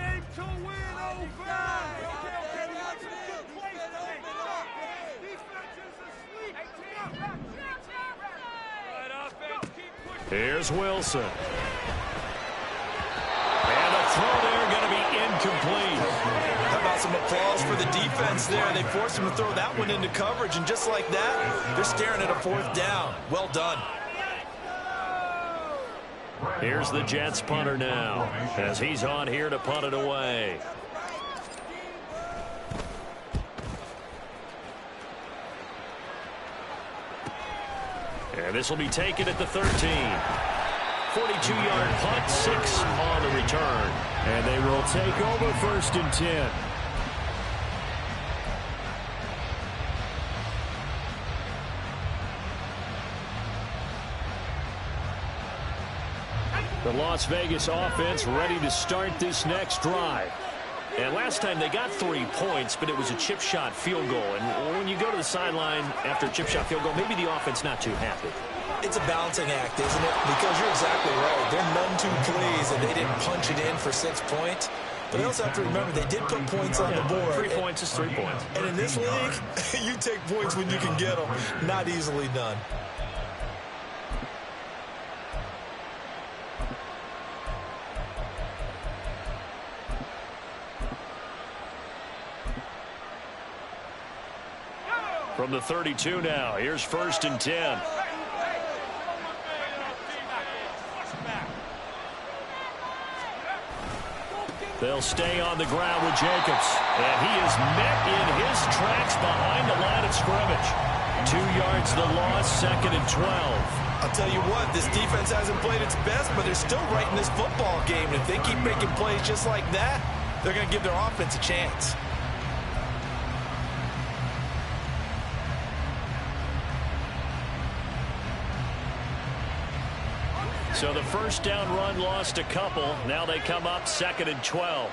Here's Wilson. And a throw there going to be incomplete. How about some applause for the defense there? They forced him to throw that one into coverage, and just like that, they're staring at a 4th down. Well done. Here's the Jets punter now as he's on here to punt it away. And this will be taken at the 13. 42-yard punt, 6 on the return. And they will take over 1st and 10. The Las Vegas offense ready to start this next drive. And last time they got 3 points, but it was a chip shot field goal. And when you go to the sideline after a chip shot field goal, maybe the offense not too happy. It's a balancing act, isn't it? Because you're exactly right. They're none too pleased that they didn't punch it in for 6 points. But they also have to remember they did put points on the board. 3 points is 3 points. And in this league, you take points when you can get them. Not easily done. From the 32 now, here's 1st and 10. They'll stay on the ground with Jacobs. And he is met in his tracks behind the line of scrimmage. 2 yards the loss, 2nd and 12. I'll tell you what, this defense hasn't played its best, but they're still right in this football game. And if they keep making plays just like that, they're going to give their offense a chance. So the first down run lost a couple. Now they come up 2nd and 12.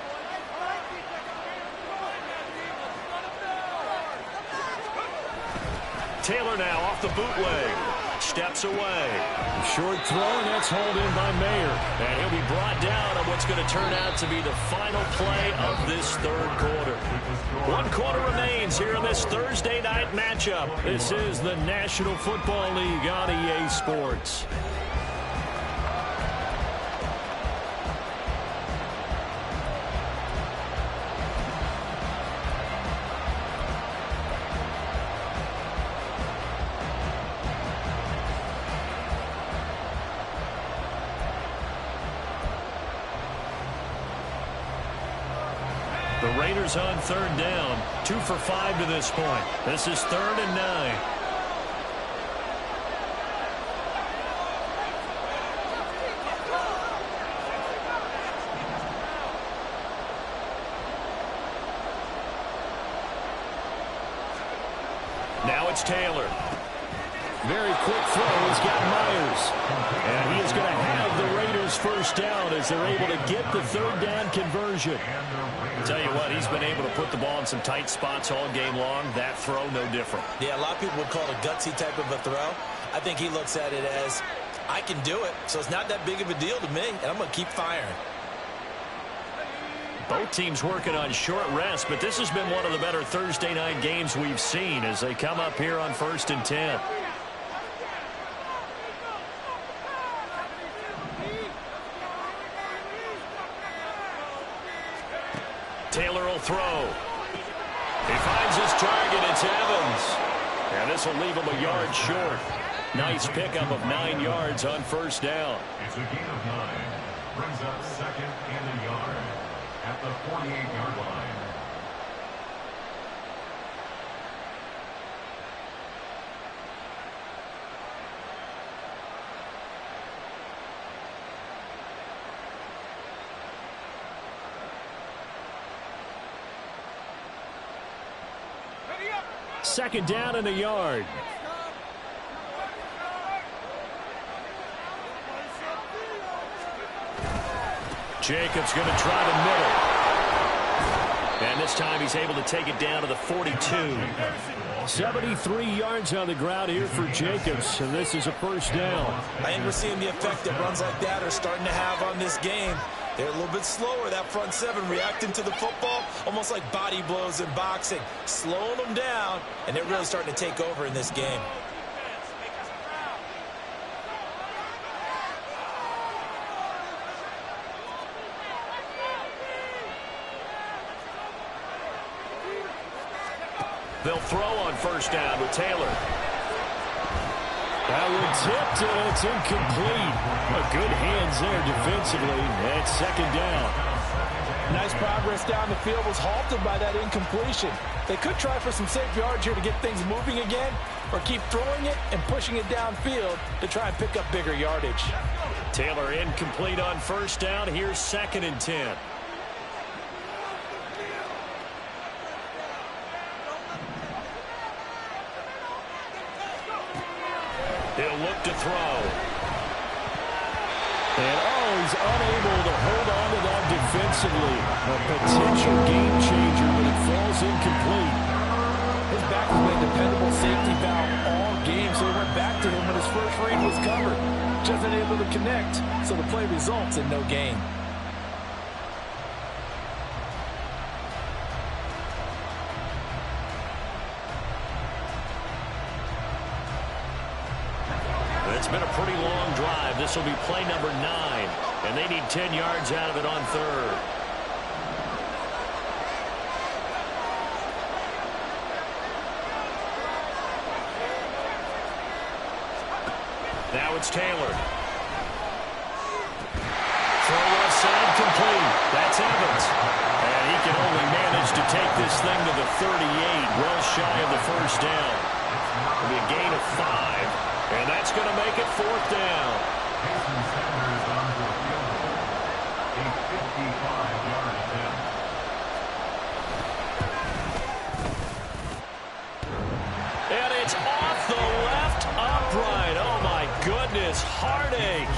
Taylor now off the bootleg. Steps away. Short throw, and that's hauled in by Mayer. And he'll be brought down on what's going to turn out to be the final play of this 3rd quarter. 1 quarter remains here in this Thursday night matchup. This is the National Football League on EA Sports. The Raiders on 3rd down. 2 for 5 to this point. This is 3rd and 9. Now it's Taylor. Very quick throw. He's got Myers. And he is going to have the Raiders first down as they're able to get the 3rd down conversion. Tell you what, he's been able to put the ball in some tight spots all game long. That throw, no different. Yeah, a lot of people would call it a gutsy type of a throw. I think he looks at it as, I can do it, so it's not that big of a deal to me, and I'm going to keep firing. Both teams working on short rest, but this has been one of the better Thursday night games we've seen as they come up here on 1st and 10. Taylor will throw. He finds his target. It's Evans. And this will leave him a yard short. Nice pickup of 9 yards on 1st down. It's a gain of 9. Brings up 2nd and a yard at the 48-yard line. Second down and a yard. Jacobs going to try the middle. And this time he's able to take it down to the 42. 73 yards on the ground here for Jacobs, and this is a first down. I think we're seeing the effect that runs like that are starting to have on this game. They're a little bit slower, that front 7, reacting to the football, almost like body blows in boxing, slowing them down, and they're really starting to take over in this game. They'll throw on first down with Taylor. That one tipped, and it's incomplete. A good hands there defensively. That's second down. Nice progress down the field, was halted by that incompletion. They could try for some safe yards here to get things moving again, or keep throwing it and pushing it downfield to try and pick up bigger yardage. Taylor incomplete on first down. Here's 2nd and 10. He'll look to throw. And he's unable to hold on to that defensively. A potential game changer, but it falls incomplete. His back has been a dependable safety valve all game, so he went back to him when his first read was covered. Just unable to connect, so the play results in no gain. It's been a pretty long drive. This will be play number 9, and they need 10 yards out of it on 3rd. Now it's Taylor. Throw left side complete. That's Evans. And he can only manage to take this thing to the 38, well shy of the first down. It'll be a gain of 5, and that's going to make it 4th down. Jason Sanders on for a field goal. A 55-yard attempt. And it's off the left upright. Oh, my goodness. Heartache.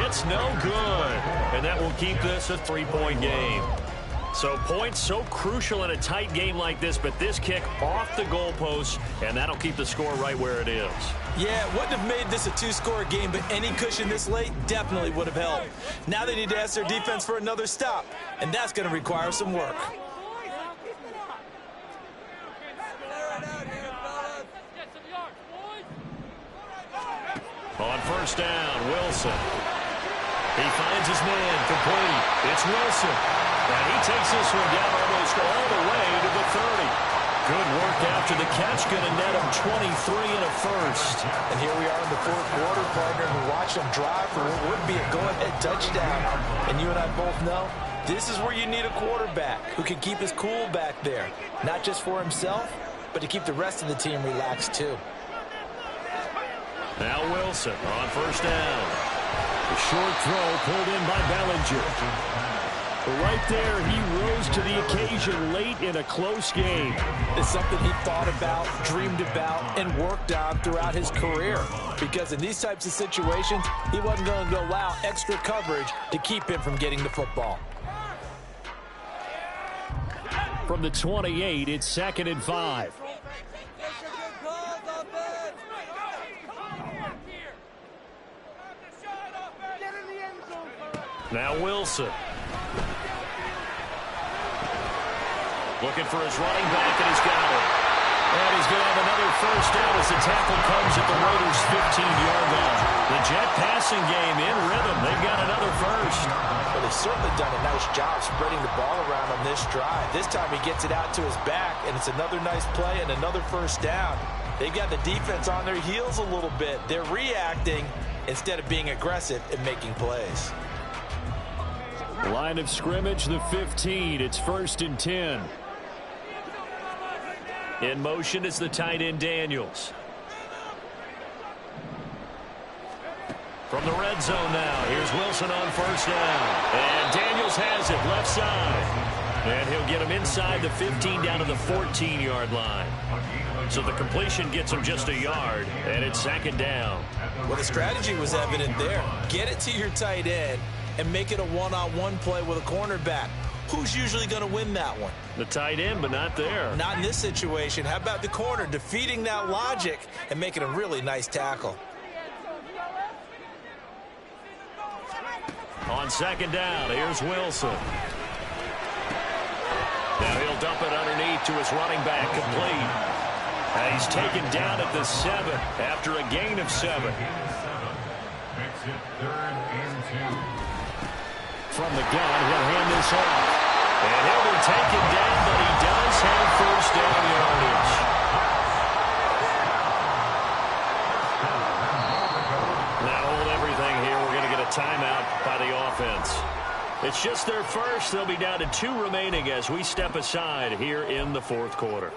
It's no good. And that will keep this a 3-point game. So points so crucial in a tight game like this, but this kick off the goalpost, and that'll keep the score right where it is. Yeah, it wouldn't have made this a 2-score game, but any cushion this late definitely would have helped. Now they need to ask their defense for another stop, and that's going to require some work. On 1st down, Wilson. He finds his man, complete. It's Wilson. And he takes this one down almost all the way to the 30. Good work after the catch. Going to net him 23 and a first. And here we are in the 4th quarter, partner, who watched him drive for what would be a go-ahead touchdown. And you and I both know this is where you need a quarterback who can keep his cool back there. Not just for himself, but to keep the rest of the team relaxed too. Now Wilson on 1st down. The short throw pulled in by Bellinger. Right there, he rose to the occasion late in a close game. It's something he thought about, dreamed about, and worked on throughout his career. Because in these types of situations, he wasn't going to go out extra coverage to keep him from getting the football. From the 28, it's 2nd and 5. Now Wilson. Looking for his running back, and he's got it. And he's going to have another first down as the tackle comes at the Raiders' 15-yard line. The Jet passing game in rhythm. They've got another first. Well, they've certainly done a nice job spreading the ball around on this drive. This time he gets it out to his back, and it's another nice play and another first down. They've got the defense on their heels a little bit. They're reacting instead of being aggressive and making plays. Line of scrimmage, the 15. It's 1st and 10. In motion is the tight end Daniels. From the red zone now, here's Wilson on 1st down. And Daniels has it left side. And he'll get him inside the 15 down to the 14-yard line. So the completion gets him just a yard, and it's 2nd down. Well, the strategy was evident there. Get it to your tight end and make it a one-on-one play with a cornerback. Who's usually going to win that one? The tight end, but not there. Not in this situation. How about the corner defeating that logic and making a really nice tackle? On 2nd down, here's Wilson. Now he'll dump it underneath to his running back, complete. And he's taken down at the 7 after a gain of 7. Makes it 3rd and 2. From the gun, he'll hand this off. And he'll be taken down, but he does have first down yardage. Now hold everything here. We're going to get a timeout by the offense. It's just their first. They'll be down to 2 remaining as we step aside here in the 4th quarter.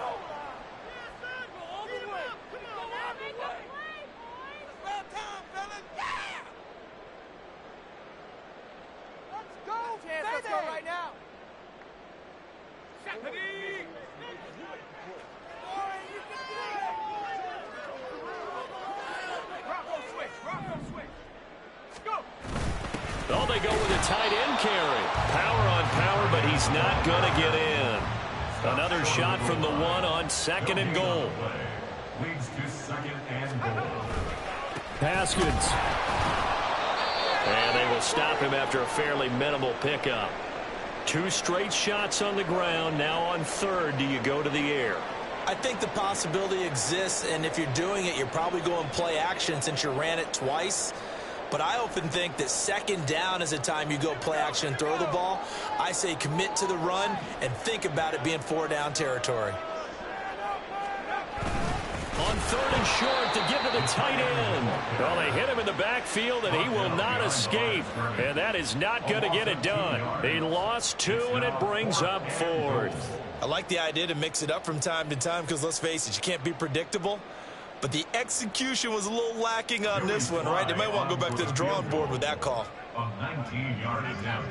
Oh, they go with a tight end carry. Power on power, but he's not going to get in. Another shot from the 1 on 2nd and goal. Leads to 2nd and goal. Haskins. And they will stop him after a fairly minimal pickup. 2 straight shots on the ground. Now on 3rd, do you go to the air? I think the possibility exists, and if you're doing it, you're probably going play action since you ran it twice. But I often think that 2nd down is a time you go play action and throw the ball. I say commit to the run and think about it being 4-down territory. On 3rd and short to get to the tight end. Well, they hit him in the backfield, and he will not escape. And that is not going to get it done. He lost 2, and it brings up 4th. I like the idea to mix it up from time to time because, let's face it, you can't be predictable. But the execution was a little lacking on this one, right? They might want to go back to the drawing board with that call. A 19-yard attempt.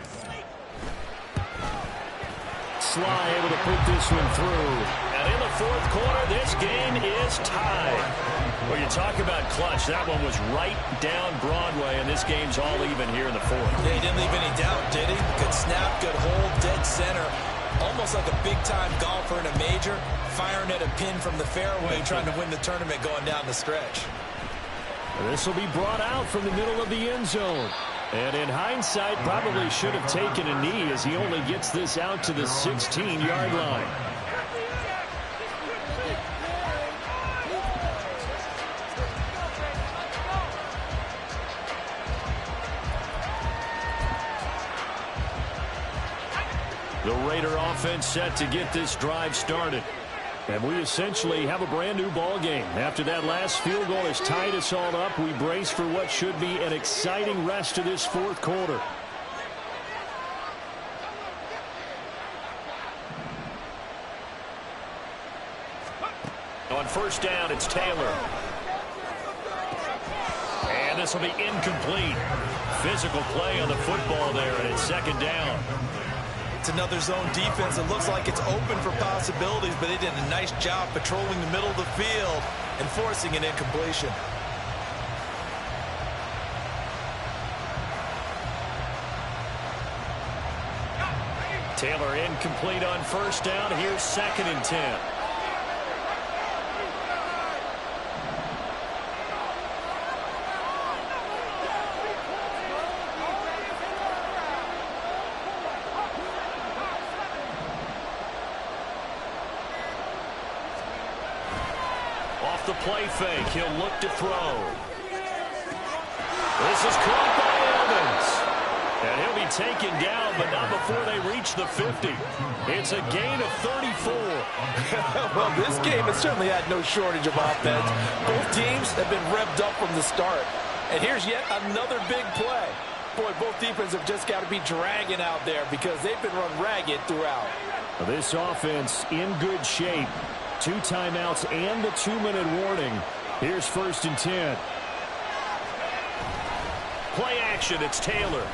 Sly able to put this one through. And in the fourth quarter, this game is tied. Well, you talk about clutch. That one was right down Broadway, and this game's all even here in the fourth. Yeah, he didn't leave any doubt, did he? Good snap, good hold, dead center. Almost like a big-time golfer in a major, firing at a pin from the fairway, trying to win the tournament going down the stretch. This will be brought out from the middle of the end zone. And in hindsight, probably should have taken a knee as he only gets this out to the 16-yard line. The Raider offense set to get this drive started. And we essentially have a brand new ball game. After that last field goal has tied us all up, we brace for what should be an exciting rest of this fourth quarter. On first down, it's Taylor. And this will be incomplete. Physical play on the football there, and it's second down. It's another zone defense. It looks like it's open for possibilities, but they did a nice job patrolling the middle of the field and forcing an incompletion. Taylor incomplete on first down. Here's second and 10. Off the play fake, he'll look to throw. This is caught by Evans. And he'll be taken down, but not before they reach the 50. It's a gain of 34. Well, this game has certainly had no shortage of offense. Both teams have been revved up from the start. And here's yet another big play. Boy, both defenses have just got to be dragging out there because they've been run ragged throughout. This offense in good shape. 2 timeouts and the 2-minute warning. Here's first and 10. Play action, it's Taylor.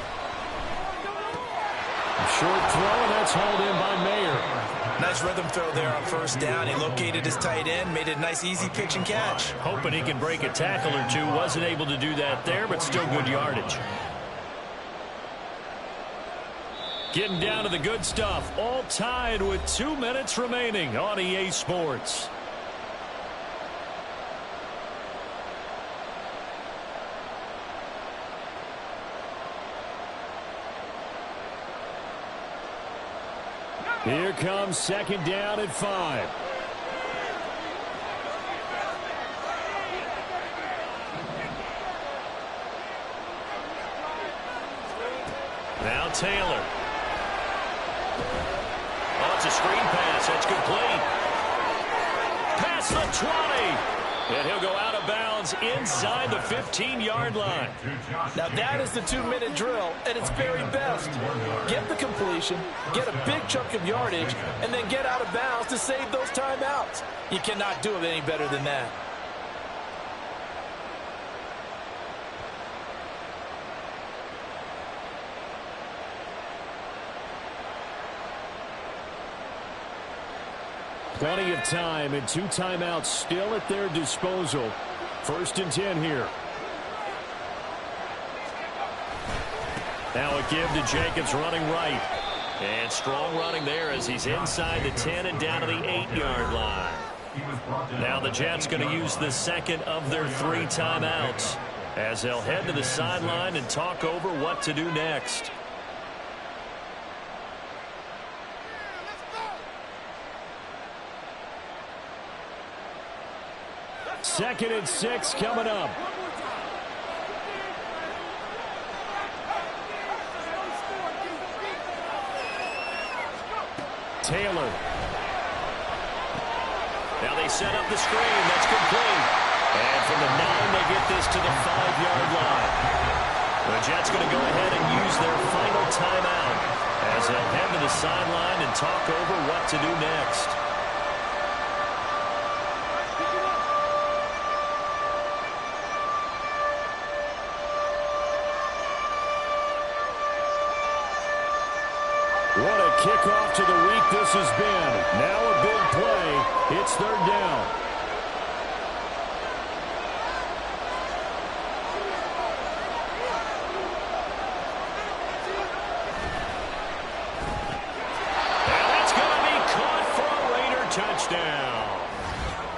Short throw, and that's hauled in by Mayer. Nice rhythm throw there on first down. He located his tight end, made it a nice easy pitch and catch. Hoping he can break a tackle or two. Wasn't able to do that there, but still good yardage. Getting down to the good stuff. All tied with 2 minutes remaining on EA Sports. Here comes second down at 5. Now Taylor. Oh, it's a screen pass. That's complete. Past the 20. And he'll go out of bounds inside the 15-yard line. Now that is the 2-minute drill at its very best. Get the completion, get a big chunk of yardage, and then get out of bounds to save those timeouts. You cannot do it any better than that. Plenty of time and 2 timeouts still at their disposal. First and 10 here. Now a give to Jacobs running right. And strong running there as he's inside the 10 and down to the 8-yard line. Now the Jets going to use the second of their 3 timeouts as they'll head to the sideline and talk over what to do next. Second and 6 coming up. Taylor. Now they set up the screen. That's complete. And from the 9, they get this to the 5-yard line. The Jets going to go ahead and use their final timeout as they'll head to the sideline and talk over what to do next. kickoff to the week this has been. Now a big play. It's third down. And that's going to be caught for a Raider touchdown.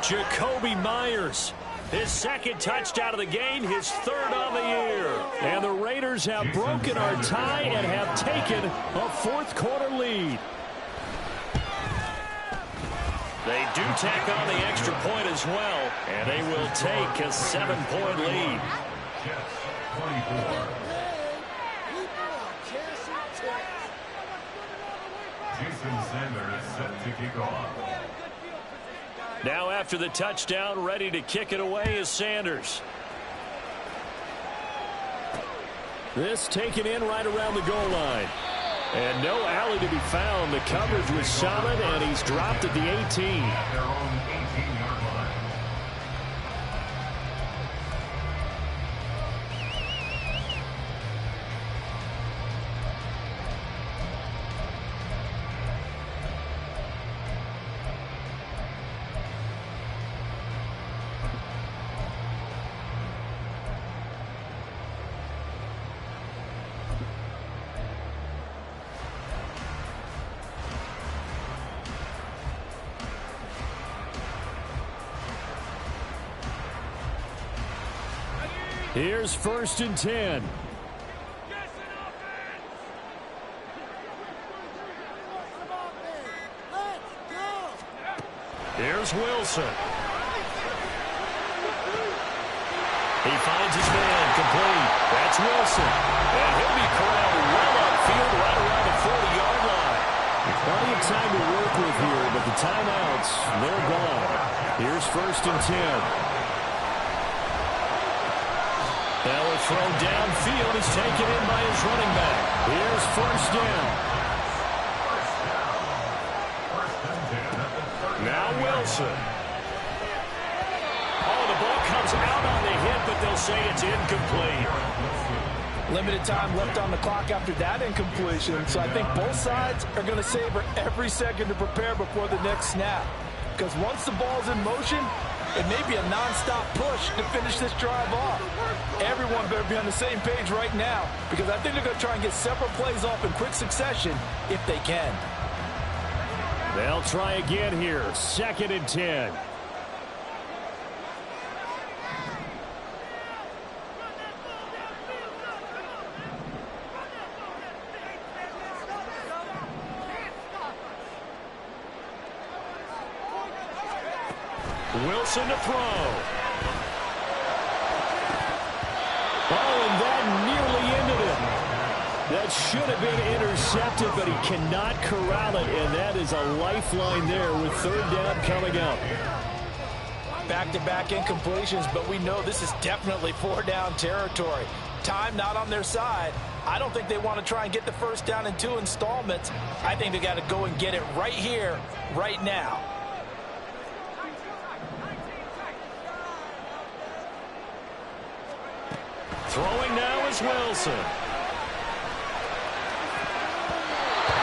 Jacoby Myers. His second touchdown of the game, his third on the year. And the Raiders have broken our tie and have taken a fourth-quarter lead. They do tack on the extra point as well, and they will take a 7-point lead. Jason Sanders set to kick off. Now after the touchdown, ready to kick it away is Sanders. This taken in right around the goal line. And no alley to be found. The coverage was solid, and he's dropped at the 18. At their own 18-yard line. Here's 1st and 10. Here's Wilson. He finds his man complete. That's Wilson. And he'll be corralled well upfield right around the 40-yard line. Plenty of time to work with here, but the timeouts, they're gone. Here's 1st and 10. Now a throw downfield is taken in by his running back. Here's 1st down. Now Wilson. Oh, the ball comes out on the hit, but they'll say it's incomplete. Limited time left on the clock after that incompletion, so I think both sides are going to savor every second to prepare before the next snap. Because once the ball's in motion, it may be a non-stop push to finish this drive off. Everyone better be on the same page right now, because I think they're going to try and get several plays off in quick succession if they can. They'll try again here. 2nd and 10. Wilson to throw. Oh, and that nearly ended it. That should have been intercepted, but he cannot corral it, and that is a lifeline there with 3rd down coming up. Back-to-back incompletions, but we know this is definitely 4-down territory. Time not on their side. I don't think they want to try and get the 1st down in 2 installments. I think they got to go and get it right here, right now. Throwing now is Wilson.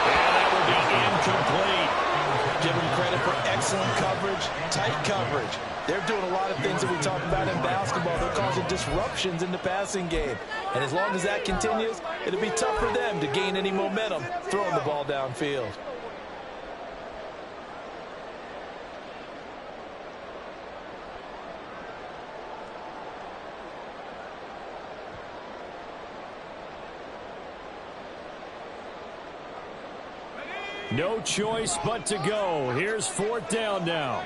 And that will be incomplete. Give them credit for excellent coverage, tight coverage. They're doing a lot of things that we talk about in basketball. They're causing disruptions in the passing game. And as long as that continues, it'll be tough for them to gain any momentum throwing the ball downfield. No choice but to go. Here's 4th down now.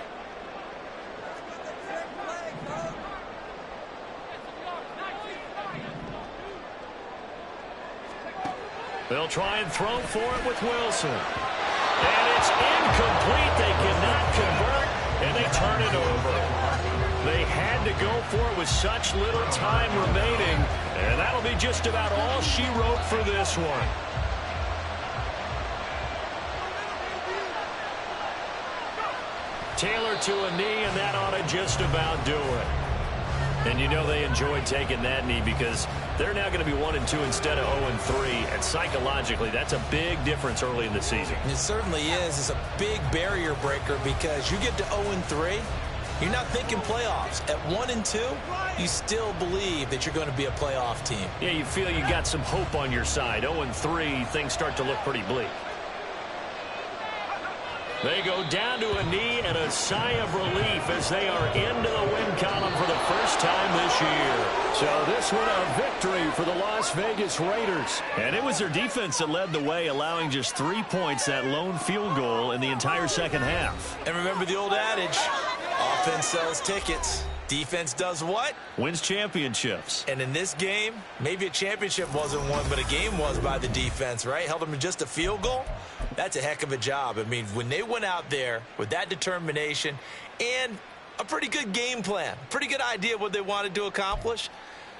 They'll try and throw for it with Wilson. And it's incomplete. They cannot convert, and they turn it over. They had to go for it with such little time remaining, and that'll be just about all she wrote for this one. Taylor to a knee, and that ought to just about do it. And you know they enjoyed taking that knee because they're now going to be 1-2 instead of 0-3. And psychologically, that's a big difference early in the season. It certainly is. It's a big barrier breaker because you get to 0-3, you're not thinking playoffs. At 1-2, you still believe that you're going to be a playoff team. Yeah, you feel you got some hope on your side. 0-3, things start to look pretty bleak. They go down to a knee and a sigh of relief as they are into the win column for the first time this year. So this one a victory for the Las Vegas Raiders. And it was their defense that led the way, allowing just 3 points, that lone field goal in the entire second half. And remember the old adage, offense sells tickets. Defense does what? Wins championships. And in this game, maybe a championship wasn't won, but a game was by the defense, right? Held them to just a field goal. That's a heck of a job. I mean, when they went out there with that determination and a pretty good game plan, pretty good idea what they wanted to accomplish,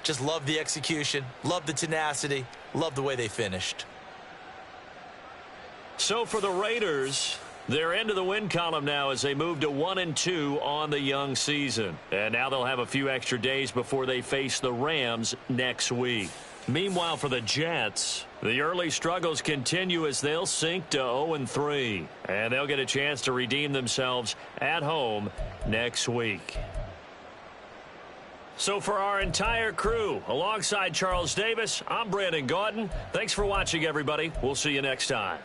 just love the execution, love the tenacity, love the way they finished. So for the Raiders, they're into the win column now as they move to 1-2 on the young season. And now they'll have a few extra days before they face the Rams next week. Meanwhile, for the Jets, the early struggles continue as they'll sink to 0-3. And they'll get a chance to redeem themselves at home next week. So for our entire crew, alongside Charles Davis, I'm Brandon Gaudin. Thanks for watching, everybody. We'll see you next time.